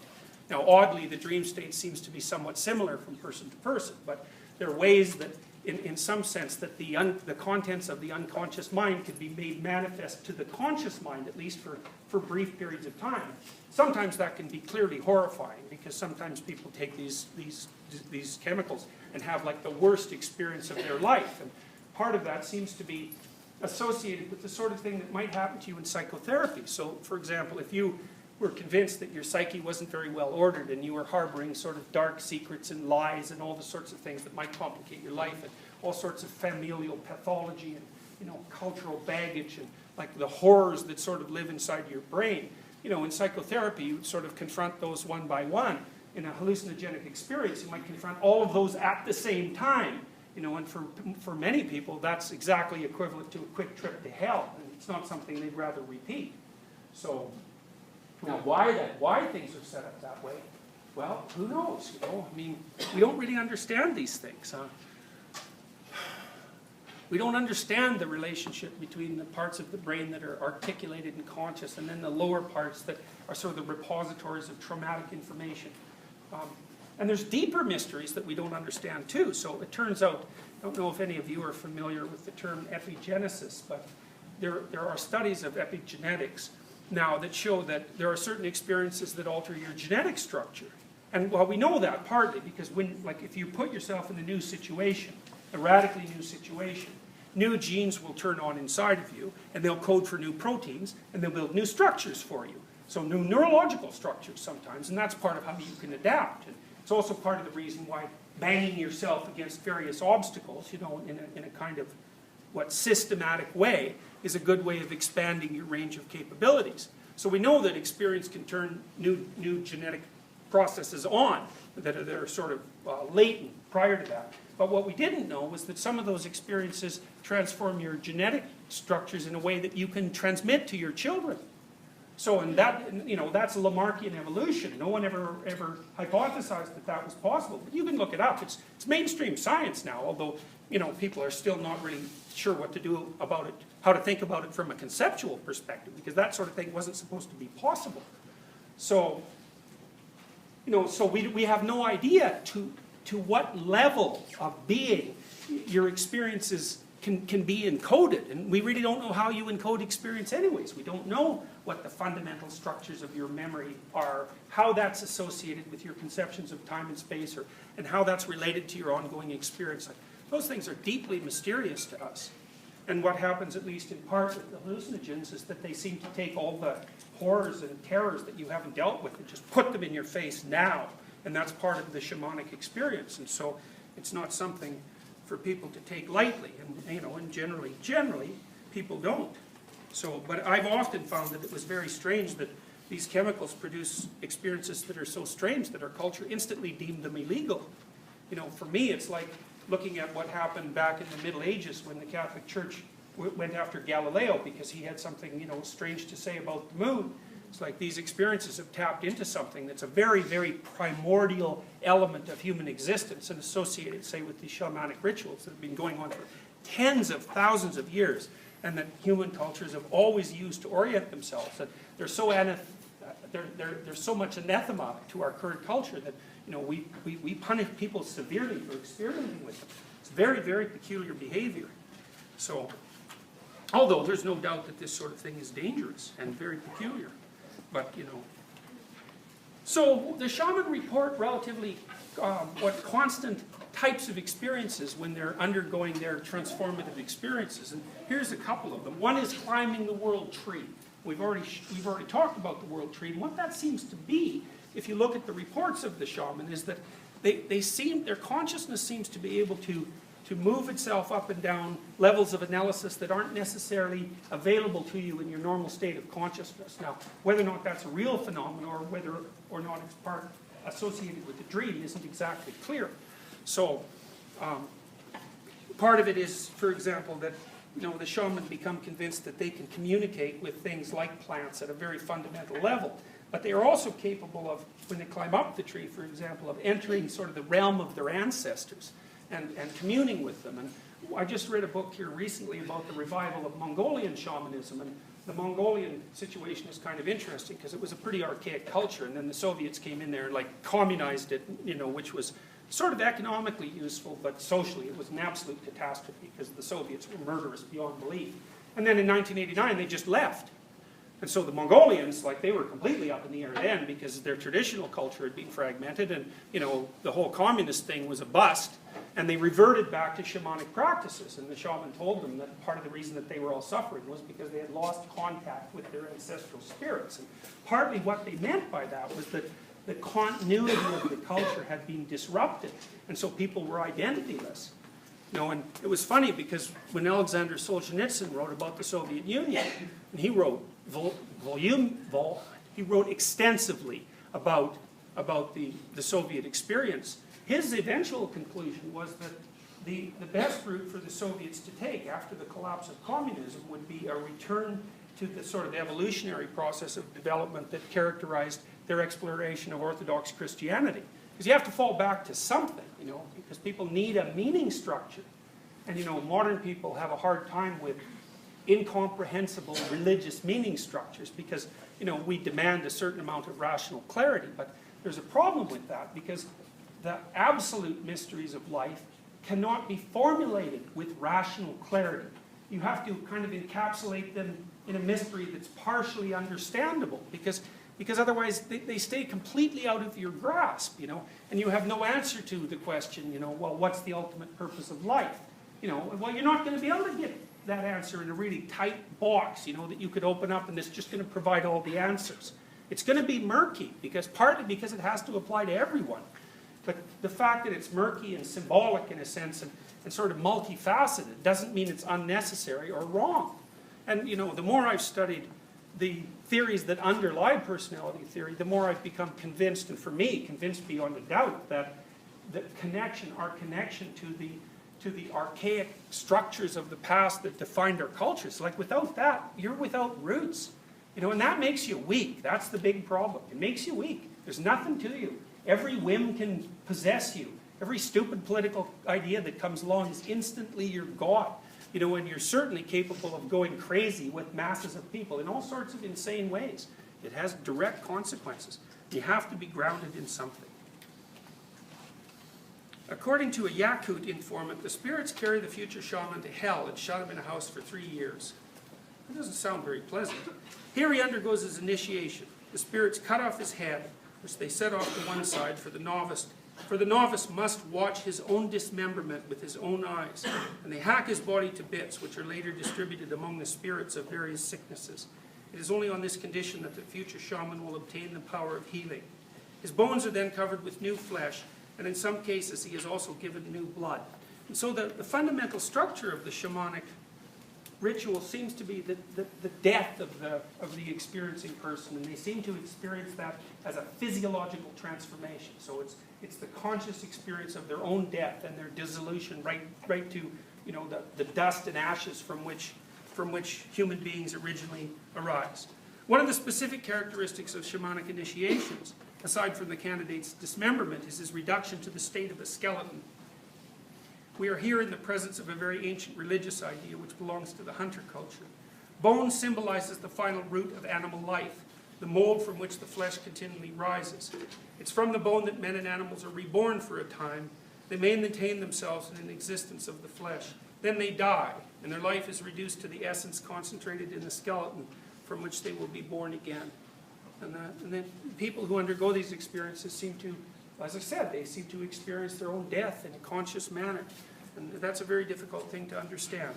Now, oddly, the dream state seems to be somewhat similar from person to person, but there are ways that, in some sense, that the contents of the unconscious mind could be made manifest to the conscious mind, at least for brief periods of time. Sometimes that can be clearly horrifying, because sometimes people take these chemicals and have like the worst experience of their life. And part of that seems to be associated with the sort of thing that might happen to you in psychotherapy. So, for example, if you were convinced that your psyche wasn't very well ordered and you were harboring sort of dark secrets and lies and all the sorts of things that might complicate your life, and all sorts of familial pathology and, you know, cultural baggage and like the horrors that sort of live inside your brain, you know, in psychotherapy you would sort of confront those one by one. In a hallucinogenic experience you might confront all of those at the same time. You know, and for many people, that's exactly equivalent to a quick trip to hell. And it's not something they'd rather repeat. So, now why things are set up that way? Well, who knows? You know, I mean, we don't really understand these things. We don't understand the relationship between the parts of the brain that are articulated and conscious, and then the lower parts that are sort of the repositories of traumatic information. And there's deeper mysteries that we don't understand too. So it turns out, I don't know if any of you are familiar with the term epigenesis, but there are studies of epigenetics now that show that there are certain experiences that alter your genetic structure. And well, we know that partly because if you put yourself in a new situation, a radically new situation, new genes will turn on inside of you, and they'll code for new proteins, and they'll build new structures for you. So new neurological structures sometimes, and that's part of how you can adapt. And it's also part of the reason why banging yourself against various obstacles, you know, in a kind of systematic way is a good way of expanding your range of capabilities. So we know that experience can turn new genetic processes on that are sort of latent prior to that. But what we didn't know was that some of those experiences transform your genetic structures in a way that you can transmit to your children. So, and that, that's Lamarckian evolution. No one ever hypothesized that that was possible. But you can look it up. It's mainstream science now, although, people are still not really sure what to do about it, how to think about it from a conceptual perspective, because that sort of thing wasn't supposed to be possible. So, so we have no idea to what level of being your experiences can be encoded. And we really don't know how you encode experience anyways. We don't know what the fundamental structures of your memory are, how that's associated with your conceptions of time and space, and how that's related to your ongoing experience. Those things are deeply mysterious to us. And what happens, at least in part with the hallucinogens, is that they seem to take all the horrors and terrors that you haven't dealt with and just put them in your face now. And that's part of the shamanic experience. And so it's not something for people to take lightly. And generally, people don't. So, but I've often found that it was very strange that these chemicals produce experiences that are so strange that our culture instantly deemed them illegal. For me, it's like looking at what happened back in the Middle Ages when the Catholic Church went after Galileo because he had something, strange to say about the moon. It's like these experiences have tapped into something that's a very, very primordial element of human existence and associated, say, with these shamanic rituals that have been going on for tens of thousands of years and that human cultures have always used to orient themselves. That they're so there's so much anathema to our current culture that we punish people severely for experimenting with them. It's very, very peculiar behavior. So, although there's no doubt that this sort of thing is dangerous and very peculiar. But, So the shaman report relatively constant types of experiences when they're undergoing their transformative experiences. And here's a couple of them. One is climbing the world tree. We've already talked about the world tree. And what that seems to be, if you look at the reports of the shaman, is that their consciousness seems to be able to move itself up and down levels of analysis that aren't necessarily available to you in your normal state of consciousness. Now, whether or not that's a real phenomenon or whether or not it's part associated with the dream isn't exactly clear. So, part of it is, for example, that the shaman become convinced that they can communicate with things like plants at a very fundamental level. But they are also capable of, when they climb up the tree, for example, of entering sort of the realm of their ancestors and communing with them. And I just read a book here recently about the revival of Mongolian shamanism. And the Mongolian situation is kind of interesting because it was a pretty archaic culture. And then the Soviets came in there and communized it, which was sort of economically useful, but socially it was an absolute catastrophe because the Soviets were murderous beyond belief. And then in 1989 they just left. And so the Mongolians, they were completely up in the air then because their traditional culture had been fragmented and, the whole communist thing was a bust. And they reverted back to shamanic practices. And the shaman told them that part of the reason that they were all suffering was because they had lost contact with their ancestral spirits. And partly what they meant by that was that the continuity of the culture had been disrupted. And so people were identityless. And it was funny because when Alexander Solzhenitsyn wrote about the Soviet Union, and he wrote extensively about the Soviet experience, his eventual conclusion was that the best route for the Soviets to take after the collapse of communism would be a return to the sort of evolutionary process of development that characterized their exploration of Orthodox Christianity. Because you have to fall back to something, because people need a meaning structure. And, modern people have a hard time with incomprehensible religious meaning structures because, we demand a certain amount of rational clarity. But there's a problem with that because the absolute mysteries of life cannot be formulated with rational clarity. You have to kind of encapsulate them in a mystery that's partially understandable because otherwise they stay completely out of your grasp, and you have no answer to the question, well, what's the ultimate purpose of life? Well, you're not going to be able to get that answer in a really tight box, that you could open up and it's just going to provide all the answers. It's going to be murky partly because it has to apply to everyone. But the fact that it's murky and symbolic in a sense and sort of multifaceted doesn't mean it's unnecessary or wrong. And the more I've studied the theories that underlie personality theory, the more I've become convinced, and for me, convinced beyond a doubt, that our connection to the archaic structures of the past that defined our cultures, like without that, you're without roots. And that makes you weak. That's the big problem. It makes you weak. There's nothing to you. Every whim can possess you. Every stupid political idea that comes along is instantly your God. And you're certainly capable of going crazy with masses of people in all sorts of insane ways. It has direct consequences. You have to be grounded in something. According to a Yakut informant, the spirits carry the future shaman to hell and shut him in a house for 3 years. It doesn't sound very pleasant. Here he undergoes his initiation. The spirits cut off his head, which they set off to one side for the novice. For the novice must watch his own dismemberment with his own eyes, and they hack his body to bits, which are later distributed among the spirits of various sicknesses. It is only on this condition that the future shaman will obtain the power of healing. His bones are then covered with new flesh, and in some cases he is also given new blood. And so the fundamental structure of the shamanic ritual seems to be the death of the experiencing person, and they seem to experience that as a physiological transformation. So it's the conscious experience of their own death and their dissolution right to the dust and ashes from which human beings originally arise. One of the specific characteristics of shamanic initiations, aside from the candidate's dismemberment, is his reduction to the state of a skeleton. We are here in the presence of a very ancient religious idea which belongs to the hunter culture. Bone symbolizes the final root of animal life, the mold from which the flesh continually rises. It's from the bone that men and animals are reborn for a time. They maintain themselves in an existence of the flesh. Then they die, and their life is reduced to the essence concentrated in the skeleton from which they will be born again. And then people who undergo these experiences seem to, as I said, they seem to experience their own death in a conscious manner. And that's a very difficult thing to understand.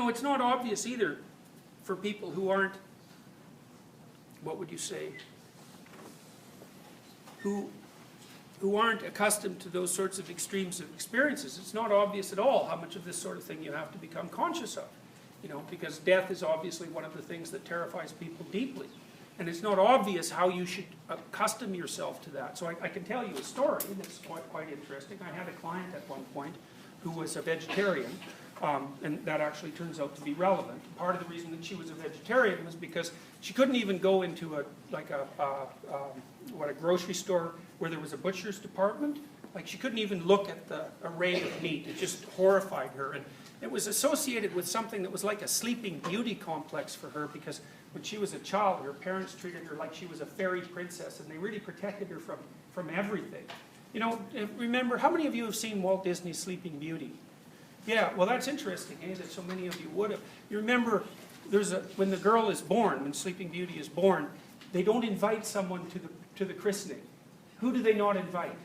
It's not obvious either for people who aren't, what would you say, who aren't accustomed to those sorts of extremes of experiences. It's not obvious at all how much of this sort of thing you have to become conscious of. Because death is obviously one of the things that terrifies people deeply. And it's not obvious how you should accustom yourself to that. So I can tell you a story that's quite interesting. I had a client at one point who was a vegetarian, and that actually turns out to be relevant. Part of the reason that she was a vegetarian was because she couldn't even go into a grocery store where there was a butcher's department. Like, she couldn't even look at the array of meat. It just horrified her. And it was associated with something that was like a sleeping beauty complex for her, because when she was a child, her parents treated her like she was a fairy princess, and they really protected her from everything. Remember, how many of you have seen Walt Disney's Sleeping Beauty? Yeah, well, that's interesting, that so many of you would have. You remember, when the girl is born, when Sleeping Beauty is born, they don't invite someone to the christening. Who do they not invite?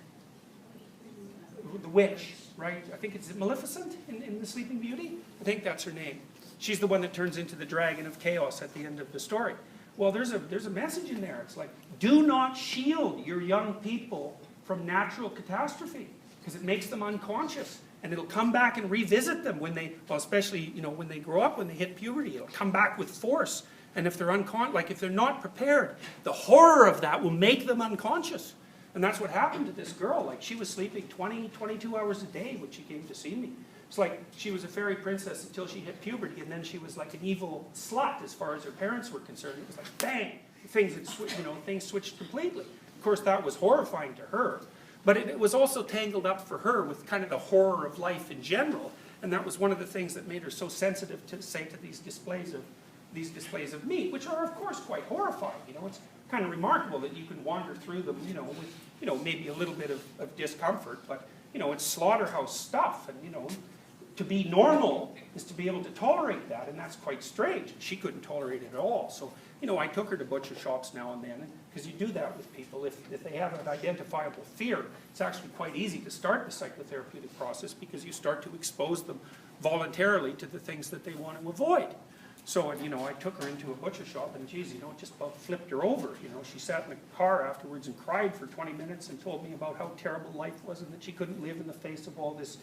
The witch, right? I think it's Maleficent in the Sleeping Beauty? I think that's her name. She's the one that turns into the dragon of chaos at the end of the story. Well, there's a message in there. It's like, do not shield your young people from natural catastrophe, because it makes them unconscious. And it'll come back and revisit them when they, especially, when they grow up, when they hit puberty, it'll come back with force. And if they're if they're not prepared, the horror of that will make them unconscious. And that's what happened to this girl. Like, she was sleeping 20, 22 hours a day when she came to see me. It's like she was a fairy princess until she hit puberty, and then she was like an evil slut as far as her parents were concerned. It was like, bang, things switched completely. Of course, that was horrifying to her. But it was also tangled up for her with kind of the horror of life in general. And that was one of the things that made her so sensitive to these displays of meat, which are, of course, quite horrifying. It's kind of remarkable that you can wander through them, with, maybe a little bit of discomfort, but, it's slaughterhouse stuff, and, to be normal is to be able to tolerate that, and that's quite strange. She couldn't tolerate it at all. So, I took her to butcher shops now and then, because you do that with people. If they have an identifiable fear, it's actually quite easy to start the psychotherapeutic process, because you start to expose them voluntarily to the things that they want to avoid. So, I took her into a butcher shop, and geez, it just about flipped her over. She sat in the car afterwards and cried for 20 minutes and told me about how terrible life was, and that she couldn't live in the face of all this,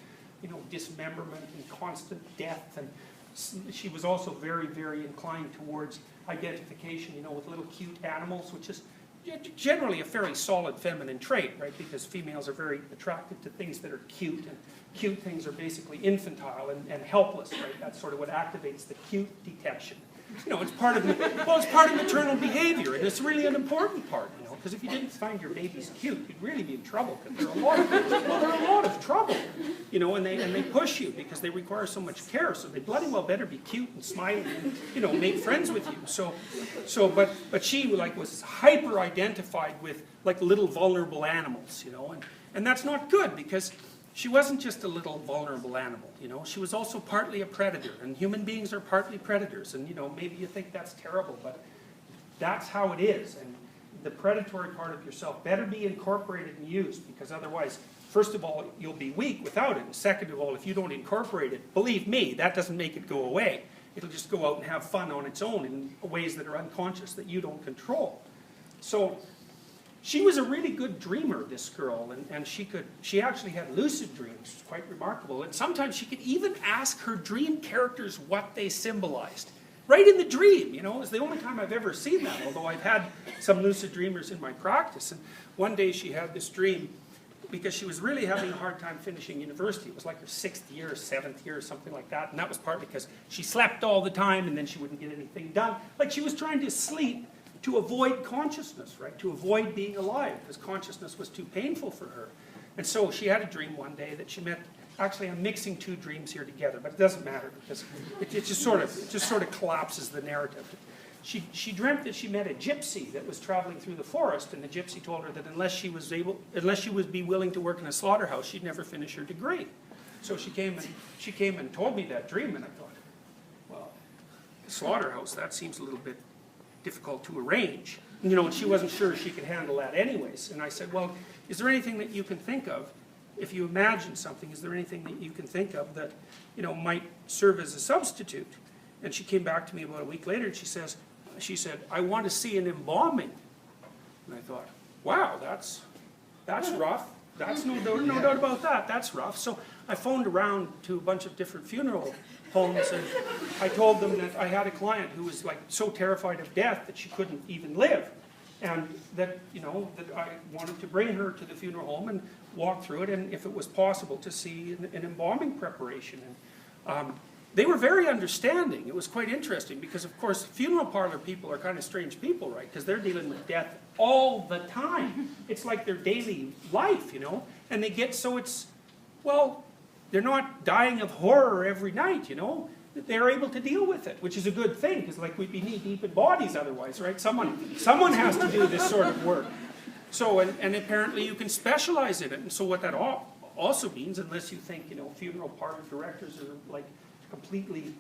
dismemberment and constant death. And she was also very, very inclined towards identification, with little cute animals, which is generally a fairly solid feminine trait, right? Because females are very attracted to things that are cute, and cute things are basically infantile and helpless, right? That's sort of what activates the cute detection. It's part of maternal behavior, and it's really an important part, because if you didn't find your babies cute, you'd really be in trouble, because they're a lot of trouble, and they push you because they require so much care, so they bloody well better be cute and smiling and, make friends with you. But she was hyper identified with little vulnerable animals, and that's not good, because she wasn't just a little vulnerable animal, She was also partly a predator, and human beings are partly predators. And, maybe you think that's terrible, but that's how it is. And the predatory part of yourself better be incorporated and used, because otherwise, first of all, you'll be weak without it. And second of all, if you don't incorporate it, believe me, that doesn't make it go away. It'll just go out and have fun on its own in ways that are unconscious that you don't control. So, she was a really good dreamer, this girl, and she actually had lucid dreams, which was quite remarkable. And sometimes she could even ask her dream characters what they symbolized. Right in the dream, It's the only time I've ever seen that, although I've had some lucid dreamers in my practice. And one day she had this dream because she was really having a hard time finishing university. It was like her 6th year, 7th year, or something like that. And that was partly because she slept all the time, and then she wouldn't get anything done. Like she was trying to sleep to avoid consciousness, right? To avoid being alive, because consciousness was too painful for her. And so she had a dream one day that she met. Actually, I'm mixing two dreams here together, but it doesn't matter, because it just sort of collapses the narrative. She dreamt that she met a gypsy that was traveling through the forest, and the gypsy told her that unless she would be willing to work in a slaughterhouse, she'd never finish her degree. So she came and told me that dream, and I thought, well, slaughterhouse, that seems a little bit difficult to arrange. And she wasn't sure she could handle that anyways. And I said, well, is there anything that you can think of, if you imagine something, is there anything that you can think of that, might serve as a substitute? And she came back to me about a week later, and she said, I want to see an embalming. And I thought, wow, that's rough. That's no doubt about that. That's rough. So I phoned around to a bunch of different funeral homes, and I told them that I had a client who was so terrified of death that she couldn't even live, and that that I wanted to bring her to the funeral home and walk through it, and if it was possible to see an embalming preparation. And they were very understanding. It was quite interesting, because of course funeral parlor people are kind of strange people, right? Because they're dealing with death all the time. It's like their daily life, and they get so it's, well, they're not dying of horror every night, They're able to deal with it, which is a good thing, because we'd be knee deep in bodies otherwise, right? Someone has to do this sort of work. So, and apparently you can specialize in it. And so what that also means, unless you think, funeral parlor directors are completely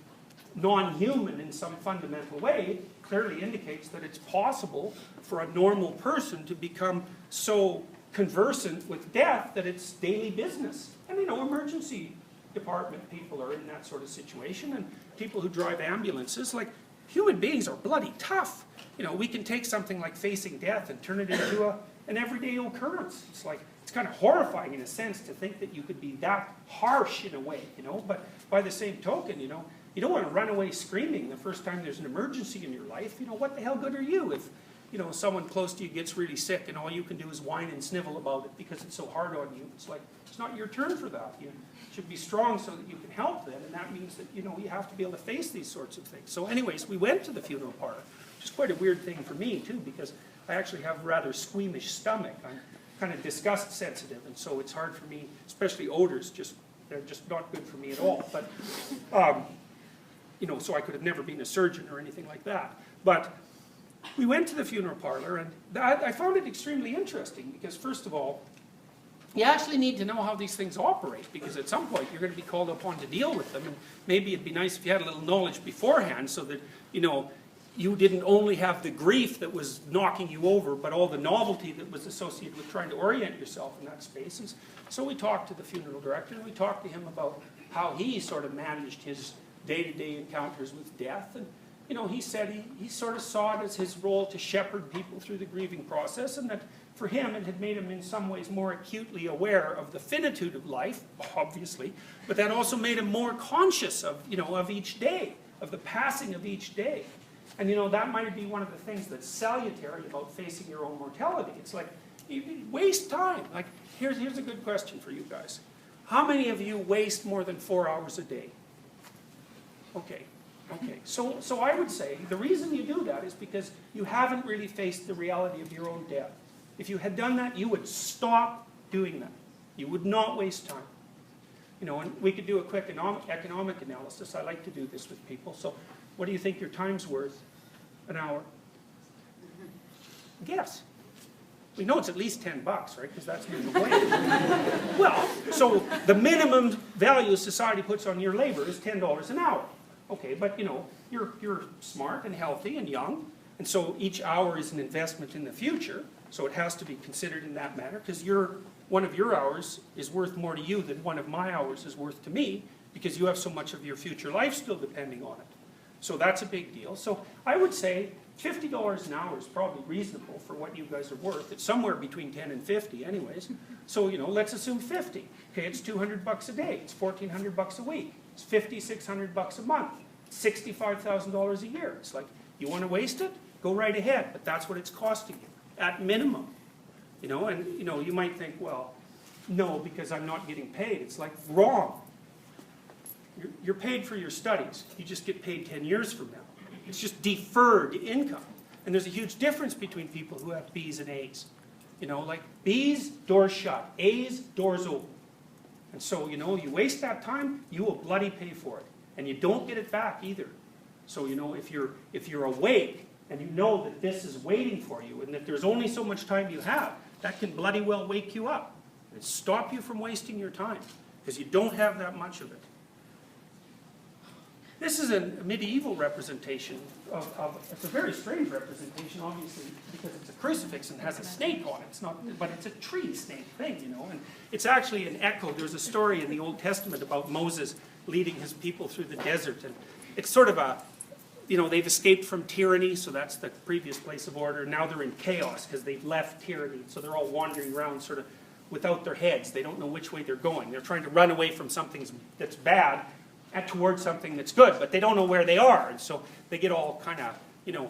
non-human in some fundamental way, it clearly indicates that it's possible for a normal person to become so conversant with death that it's daily business. And emergency department people are in that sort of situation, and people who drive ambulances, human beings are bloody tough. We can take something like facing death and turn it into an everyday occurrence. It's kind of horrifying in a sense to think that you could be that harsh in a way, but by the same token, you don't want to run away screaming the first time there's an emergency in your life. What the hell good are you if someone close to you gets really sick and all you can do is whine and snivel about it because it's so hard on you? It's not your turn for that. You should be strong so that you can help them, and that means that, you have to be able to face these sorts of things. So anyways, we went to the funeral parlor, which is quite a weird thing for me too, because I actually have a rather squeamish stomach. I'm kind of disgust sensitive, and so it's hard for me, especially odors, they're just not good for me at all. But, so I could have never been a surgeon or anything like that. But we went to the funeral parlor, and I found it extremely interesting, because first of all, You actually need to know how these things operate, because at some point you're going to be called upon to deal with them, and maybe it'd be nice if you had a little knowledge beforehand so that, you didn't only have the grief that was knocking you over, but all the novelty that was associated with trying to orient yourself in that space. And so we talked to the funeral director, and we talked to him about how he sort of managed his day-to-day encounters with death. And, he said he sort of saw it as his role to shepherd people through the grieving process, and that for him it had made him in some ways more acutely aware of the finitude of life, obviously, but that also made him more conscious of, of each day, of the passing of each day. And that might be one of the things that's salutary about facing your own mortality. It's like, you waste time. Like, here's a good question for you guys. How many of you waste more than 4 hours a day? Okay. So I would say the reason you do that is because you haven't really faced the reality of your own death. If you had done that, you would stop doing that. You would not waste time. And we could do a quick economic analysis. I like to do this with people. So what do you think your time's worth an hour? Guess. We know it's at least $10, right? Because that's minimum wage. Well, so the minimum value society puts on your labor is $10 an hour. Okay, but you're smart and healthy and young, and so each hour is an investment in the future. So it has to be considered in that manner, because one of your hours is worth more to you than one of my hours is worth to me, because you have so much of your future life still depending on it. So that's a big deal. So I would say $50 an hour is probably reasonable for what you guys are worth. It's somewhere between 10 and 50 anyways. So, let's assume 50. Okay, it's $200 a day. It's $1,400 a week. It's $5,600 a month. It's $65,000 a year. It's like, you want to waste it? Go right ahead. But that's what it's costing you, at minimum. You might think, well, no, because I'm not getting paid. It's like, wrong. You're paid for your studies. You just get paid 10 years from now. It's just deferred income. And there's a huge difference between people who have B's and A's. Like B's, doors shut. A's, doors open. And so, you waste that time, you will bloody pay for it. And you don't get it back either. So, if you're awake and you know that this is waiting for you and that there's only so much time you have, that can bloody well wake you up and stop you from wasting your time, because you don't have that much of it. This is a medieval representation it's a very strange representation, obviously, because it's a crucifix and has a snake on it. It's not, but it's a tree snake thing, and it's actually an echo. There's a story in the Old Testament about Moses leading his people through the desert, and it's sort of a, they've escaped from tyranny, so that's the previous place of order. Now they're in chaos because they've left tyranny, so they're all wandering around sort of without their heads. They don't know which way they're going. They're trying to run away from something that's bad and towards something that's good, but they don't know where they are, and so they get all kind of,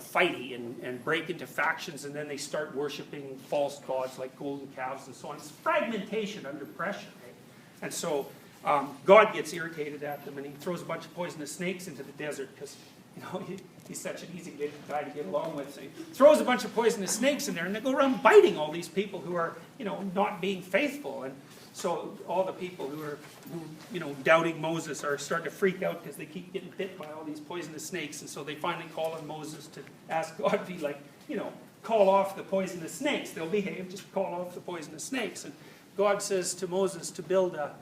fighty and break into factions, and then they start worshiping false gods like golden calves and so on. It's fragmentation under pressure, right? And so God gets irritated at them, and he throws a bunch of poisonous snakes into the desert because, he's such an easy guy to get along with. So he throws a bunch of poisonous snakes in there, and they go around biting all these people who are, not being faithful. And so all the people who are, doubting Moses are starting to freak out because they keep getting bit by all these poisonous snakes. And so they finally call on Moses to ask God to be like, call off the poisonous snakes. They'll behave, just call off the poisonous snakes. And God says to Moses to build a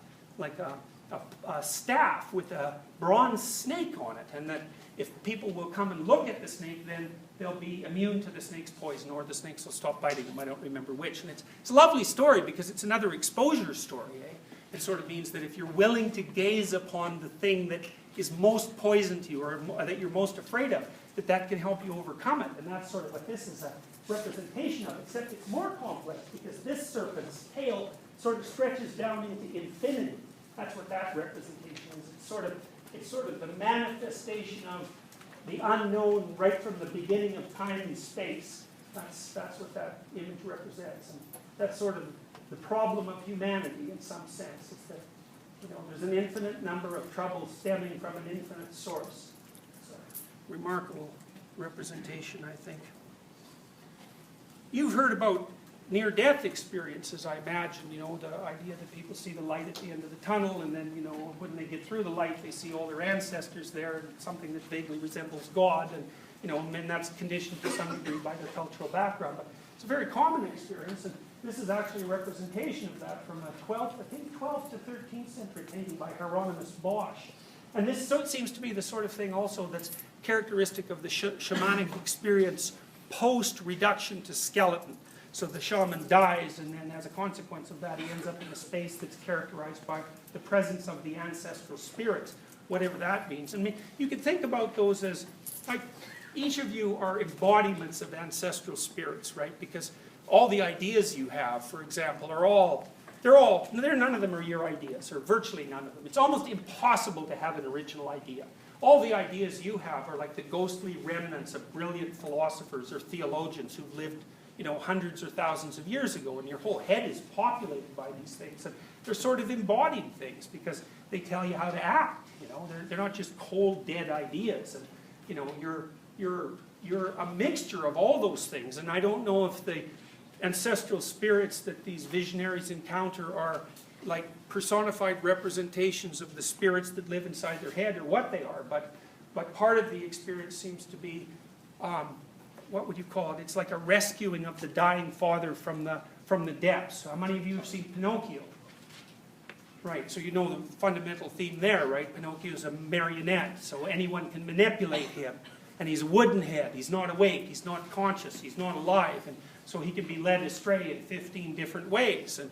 staff with a bronze snake on it. And that if people will come and look at the snake, then they'll be immune to the snake's poison, or the snakes will stop biting them. I don't remember which. And it's a lovely story because it's another exposure story. It sort of means that if you're willing to gaze upon the thing that is most poison to you, or that you're most afraid of, that can help you overcome it. And that's sort of what this is a representation of, except it's more complex because this serpent's tail sort of stretches down into infinity. That's what that representation is. It's sort of the manifestation of the unknown right from the beginning of time and space. That's what that image represents. And that's sort of the problem of humanity in some sense. It's that, there's an infinite number of troubles stemming from an infinite source. It's a remarkable representation, I think. You've heard about near-death experiences, I imagine, the idea that people see the light at the end of the tunnel, and then, when they get through the light, they see all their ancestors there, and something that vaguely resembles God, and, and that's conditioned to some degree by their cultural background. But it's a very common experience, and This is actually a representation of that from a 12th to 13th century painting by Hieronymus Bosch. And this seems to be the sort of thing also that's characteristic of the shamanic experience post-reduction to skeleton. So the shaman dies, and then as a consequence of that, he ends up in a space that's characterized by the presence of the ancestral spirits, whatever that means. I mean, you could think about those as, like, each of you are embodiments of ancestral spirits, right? Because all the ideas you have, for example, none of them are your ideas, or virtually none of them. It's almost impossible to have an original idea. All the ideas you have are like the ghostly remnants of brilliant philosophers or theologians who've lived, hundreds or thousands of years ago, and your whole head is populated by these things. And they're sort of embodied things because they tell you how to act. They're not just cold, dead ideas. And you're a mixture of all those things. And I don't know if the ancestral spirits that these visionaries encounter are like personified representations of the spirits that live inside their head or what they are. But part of the experience seems to be what would you call it? It's like a rescuing of the dying father from the depths. How many of you have seen Pinocchio? Right, so you know the fundamental theme there, right? Pinocchio is a marionette, so anyone can manipulate him. And he's a wooden head, he's not awake, he's not conscious, he's not alive. And so he can be led astray in 15 different ways. And,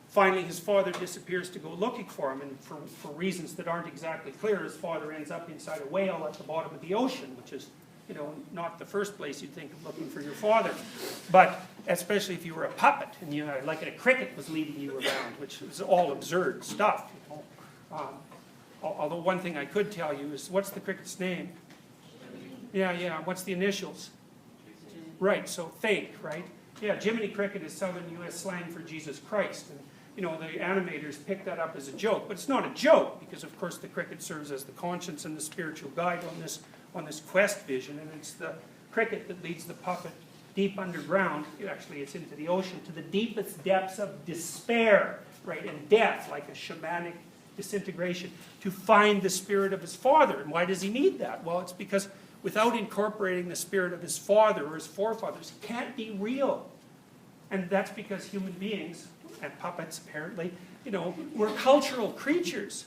finally his father disappears to go looking for him. And for reasons that aren't exactly clear, his father ends up inside a whale at the bottom of the ocean, which is not the first place you'd think of looking for your father. But especially if you were a puppet and like a cricket was leading you around, which is all absurd stuff. Although one thing I could tell you is, what's the cricket's name? Yeah, what's the initials? Right, so fake, right? Yeah, Jiminy Cricket is Southern U.S. slang for Jesus Christ. And, the animators picked that up as a joke. But it's not a joke, because of course the cricket serves as the conscience and the spiritual guide on this quest vision. And it's the cricket that leads the puppet deep underground. Actually, it's into the ocean, to the deepest depths of despair, right, and death, like a shamanic disintegration, to find the spirit of his father. And why does he need that? Well, it's because without incorporating the spirit of his father or his forefathers, he can't be real. And that's because human beings, and puppets apparently, we're cultural creatures.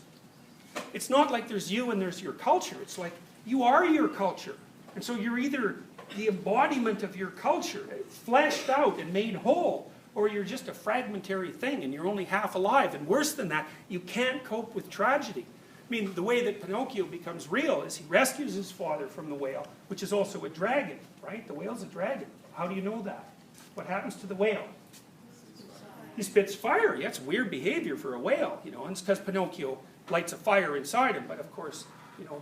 It's not like there's you and there's your culture. It's like you are your culture. And so you're either the embodiment of your culture, fleshed out and made whole, or you're just a fragmentary thing and you're only half alive. And worse than that, you can't cope with tragedy. I mean, the way that Pinocchio becomes real is he rescues his father from the whale, which is also a dragon, right? The whale's a dragon. How do you know that? What happens to the whale? He spits fire. Yeah, it's weird behavior for a whale, and it's because Pinocchio lights a fire inside him. But of course,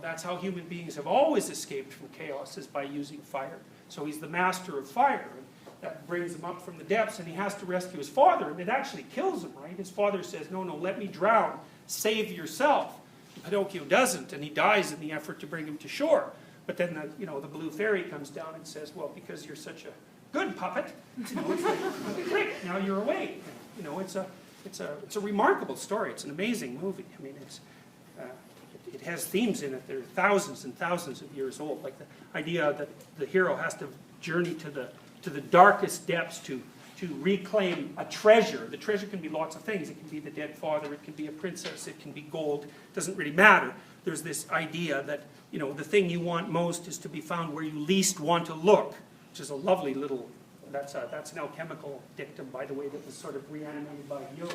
that's how human beings have always escaped from chaos, is by using fire. So he's the master of fire. And that brings him up from the depths, and he has to rescue his father. And it actually kills him, right? His father says, no, let me drown. Save yourself. And Pinocchio doesn't, and he dies in the effort to bring him to shore. But then the blue fairy comes down and says, well, because you're such a good puppet, it's like, great, now you're awake. It's a remarkable story. It's an amazing movie. I mean, it has themes in it that are thousands and thousands of years old. Like the idea that the hero has to journey to the darkest depths to reclaim a treasure. The treasure can be lots of things. It can be the dead father. It can be a princess. It can be gold. It doesn't really matter. There's this idea that the thing you want most is to be found where you least want to look, which is a lovely little. That's an alchemical dictum, by the way, that was sort of reanimated by Jung.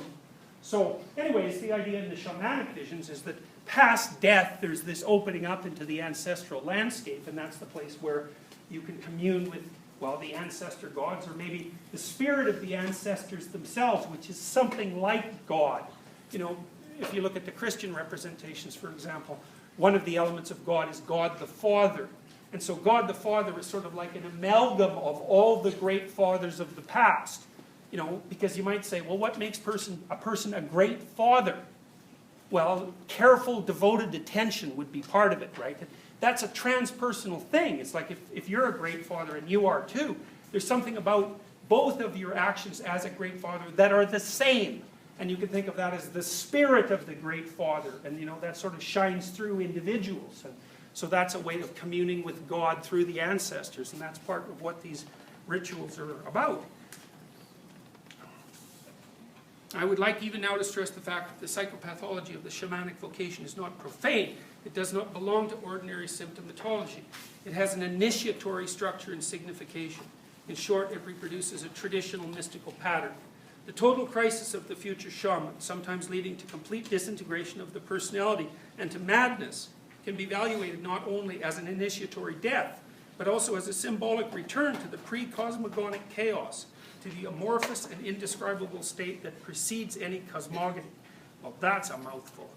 So, anyways, the idea in the shamanic visions is that past death, there's this opening up into the ancestral landscape, and that's the place where you can commune with, well, the ancestor gods, or maybe the spirit of the ancestors themselves, which is something like God. If you look at the Christian representations, for example, one of the elements of God is God the Father. And so God the Father is sort of like an amalgam of all the great fathers of the past. Because you might say, well, what makes a person a great father? Well, careful, devoted attention would be part of it, right? That's a transpersonal thing. It's like if you're a great father, and you are too, there's something about both of your actions as a great father that are the same. And you can think of that as the spirit of the great father. And that sort of shines through individuals. And so that's a way of communing with God through the ancestors. And that's part of what these rituals are about. I would like even now to stress the fact that the psychopathology of the shamanic vocation is not profane. It does not belong to ordinary symptomatology. It has an initiatory structure and signification. In short, it reproduces a traditional mystical pattern. The total crisis of the future shaman, sometimes leading to complete disintegration of the personality and to madness, can be evaluated not only as an initiatory death, but also as a symbolic return to the pre-cosmogonic chaos, to the amorphous and indescribable state that precedes any cosmogony. Well, that's a mouthful.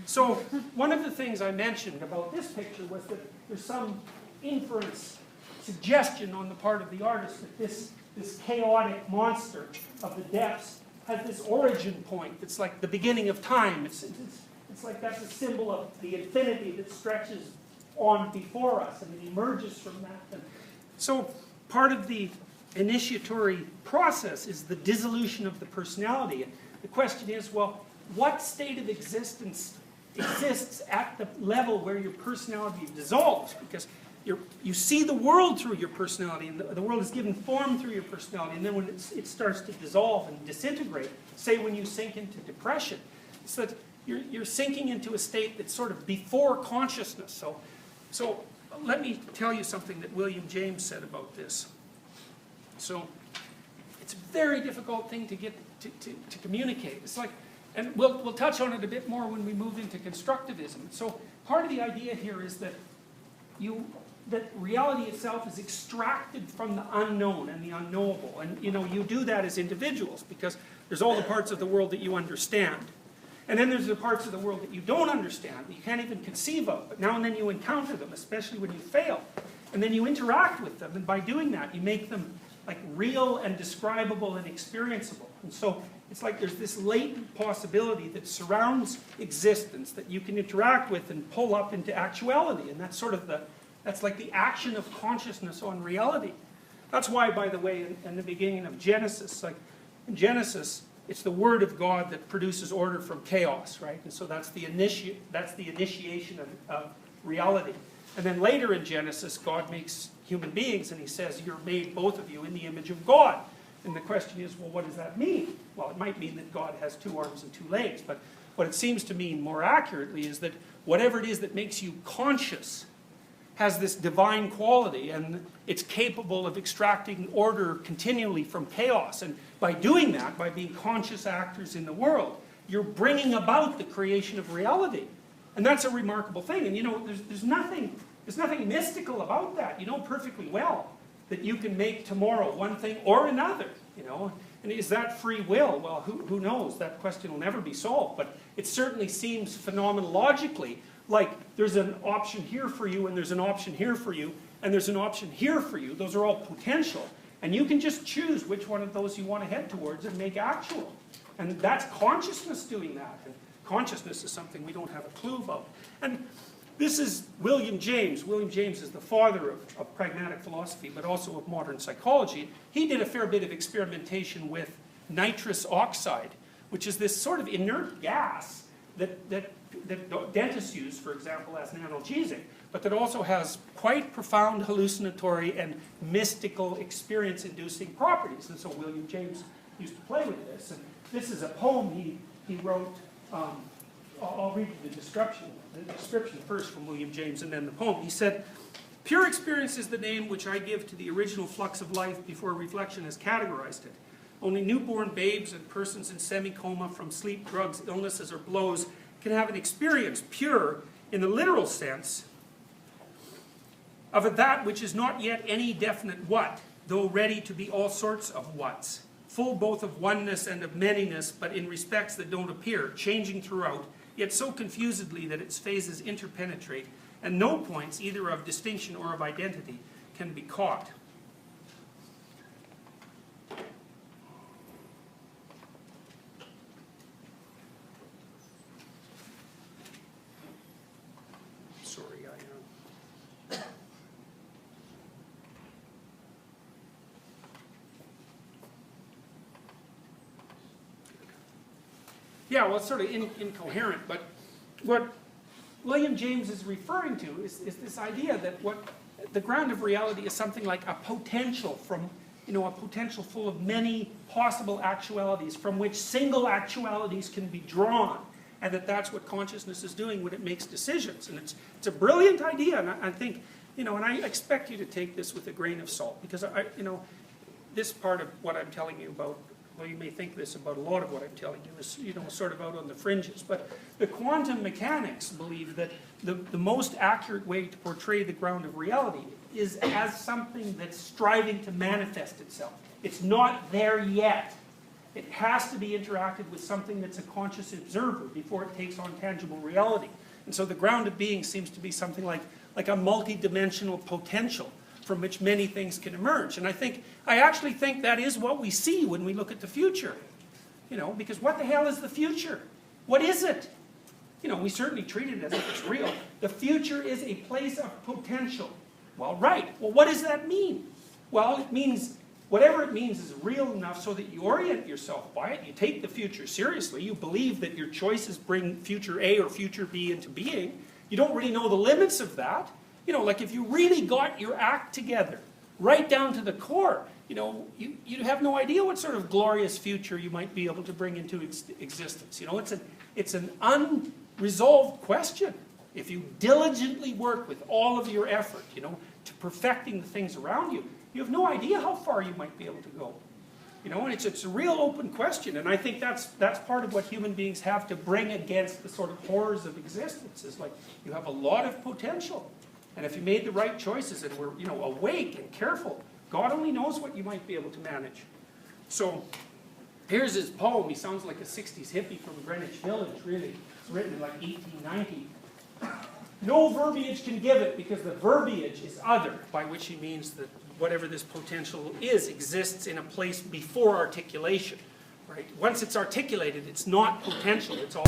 So, one of the things I mentioned about this picture was that there's some inference, suggestion on the part of the artist that this chaotic monster of the depths has this origin point that's like the beginning of time. It's like that's a symbol of the infinity that stretches on before us, and it emerges from that. And so part of the initiatory process is the dissolution of the personality. And the question is, well, what state of existence exists at the level where your personality dissolves? Because you see the world through your personality, and the world is given form through your personality, and then when it starts to dissolve and disintegrate, say when you sink into depression, it's that you're sinking into a state that's sort of before consciousness. So let me tell you something that William James said about this. So it's a very difficult thing to get to communicate. It's like, and we'll touch on it a bit more when we move into constructivism. So part of the idea here is that that reality itself is extracted from the unknown and the unknowable. And you do that as individuals because there's all the parts of the world that you understand. And then there's the parts of the world that you don't understand, that you can't even conceive of. But now and then you encounter them, especially when you fail. And then you interact with them, and by doing that, you make them like real and describable and experienceable. And so it's like there's this latent possibility that surrounds existence that you can interact with and pull up into actuality. And that's sort of that's like the action of consciousness on reality. That's why, by the way, in the beginning of Genesis, like in Genesis, it's the Word of God that produces order from chaos, right? And so that's the initiation of reality. And then later in Genesis, God makes human beings, and he says, you're made, both of you, in the image of God. And the question is, well, what does that mean? Well, it might mean that God has 2 arms and 2 legs, but what it seems to mean more accurately is that whatever it is that makes you conscious has this divine quality, and it's capable of extracting order continually from chaos. And by doing that, by being conscious actors in the world, you're bringing about the creation of reality. And that's a remarkable thing. And there's nothing mystical about that. You know perfectly well that you can make tomorrow one thing or another, And is that free will? Well, who knows? That question will never be solved. But it certainly seems phenomenologically like there's an option here for you, and there's an option here for you, and there's an option here for you. Those are all potential. And you can just choose which one of those you want to head towards and make actual. And that's consciousness doing that. And consciousness is something we don't have a clue about. And this is William James. William James is the father of pragmatic philosophy, but also of modern psychology. He did a fair bit of experimentation with nitrous oxide, which is this sort of inert gas that dentists use, for example, as an analgesic, but that also has quite profound hallucinatory and mystical experience-inducing properties. And so William James used to play with this. And this is a poem he wrote. I'll read you the description first from William James and then the poem. He said, "Pure experience is the name which I give to the original flux of life before reflection has categorized it. Only newborn babes and persons in semi-coma from sleep, drugs, illnesses, or blows can have an experience pure in the literal sense of that which is not yet any definite what, though ready to be all sorts of whats, full both of oneness and of manyness, but in respects that don't appear, changing throughout, yet so confusedly that its phases interpenetrate, and no points, either of distinction or of identity, can be caught." Yeah, well, it's sort of incoherent, but what William James is referring to is this idea that what the ground of reality is something like a potential from a potential full of many possible actualities from which single actualities can be drawn, and that's what consciousness is doing when it makes decisions. And it's a brilliant idea, and I think, and I expect you to take this with a grain of salt, because this part of what I'm telling you about, well, you may think this about a lot of what I'm telling you is, sort of out on the fringes, but the quantum mechanics believe that the most accurate way to portray the ground of reality is as something that's striving to manifest itself. It's not there yet. It has to be interacted with something that's a conscious observer before it takes on tangible reality. And so the ground of being seems to be something like a multi-dimensional potential from which many things can emerge. And I actually think that is what we see when we look at the future. Because what the hell is the future? What is it? We certainly treat it as if it's real. The future is a place of potential. Well, right. Well, what does that mean? Well, it means, whatever it means is real enough so that you orient yourself by it. You take the future seriously. You believe that your choices bring future A or future B into being. You don't really know the limits of that. Like if you really got your act together, right down to the core, you have no idea what sort of glorious future you might be able to bring into existence. It's an unresolved question. If you diligently work with all of your effort, to perfecting the things around you, you have no idea how far you might be able to go. And it's a real open question, and I think that's part of what human beings have to bring against the sort of horrors of existence, is like, you have a lot of potential. And if you made the right choices and were, awake and careful, God only knows what you might be able to manage. So, here's his poem. He sounds like a 60s hippie from Greenwich Village, really. It's written in like 1890. No verbiage can give it, because the verbiage is other, by which he means that whatever this potential is exists in a place before articulation. Right? Once it's articulated, it's not potential, it's all...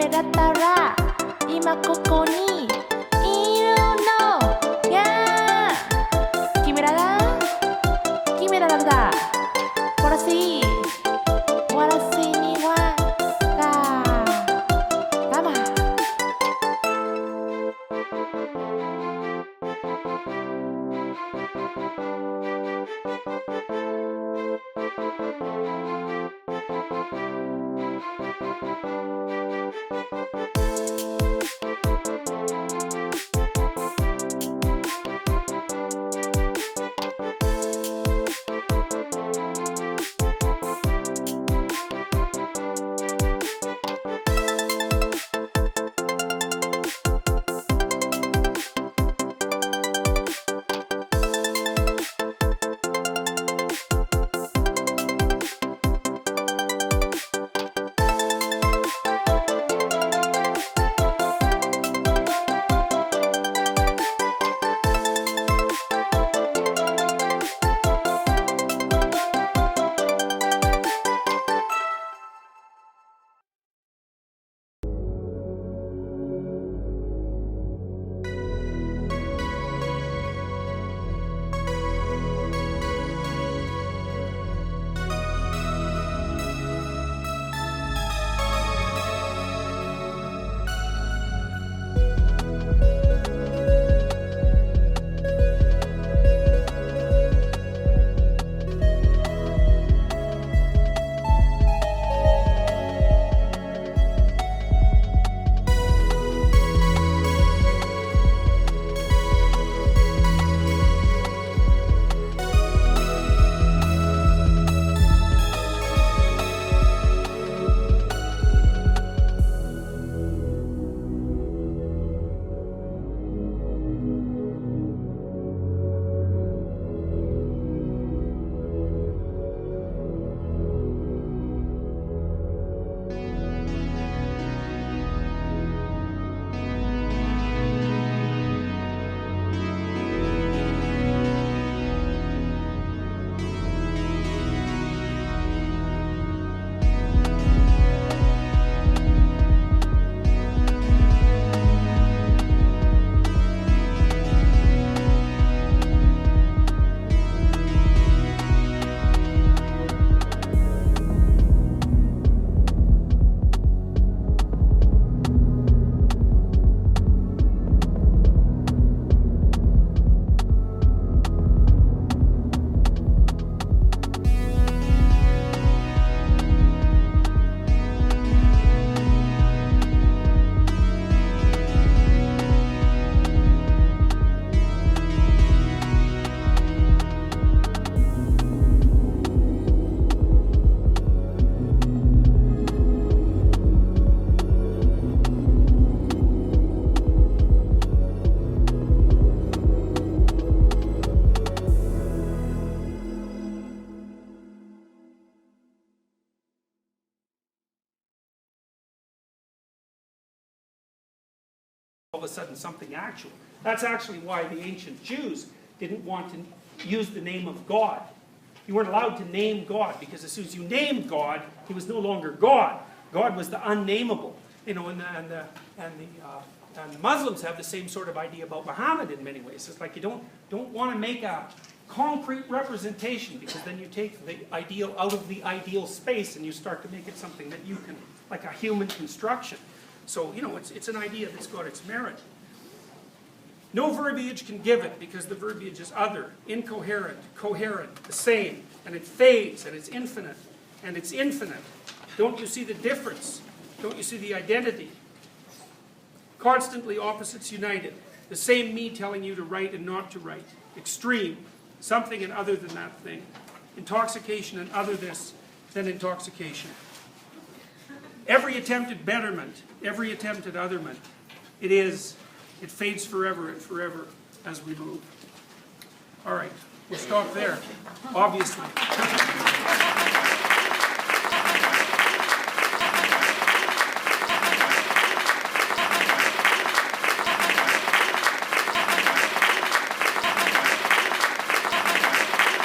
彼だったら今ここにいるのや君らだ私にはガマall of a sudden something actual. That's actually why the ancient Jews didn't want to use the name of God. You weren't allowed to name God, because as soon as you named God, he was no longer God. God was the unnameable. You know, and the Muslims have the same sort of idea about Muhammad in many ways. It's like you don't want to make a concrete representation, because then you take the ideal out of the ideal space and you start to make it something that you can, like a human construction. So, you know, it's an idea that's got its merit. No verbiage can give it, because the verbiage is other, incoherent, coherent, the same, and it fades, and it's infinite, and it's infinite. Don't you see the difference? Don't you see the identity? Constantly opposites united. The same me telling you to write and not to write. Extreme. Something and other than that thing. Intoxication and other this than intoxication. Every attempt at betterment, every attempt at otherment, it fades forever and forever as we move. All right, we'll stop there, obviously.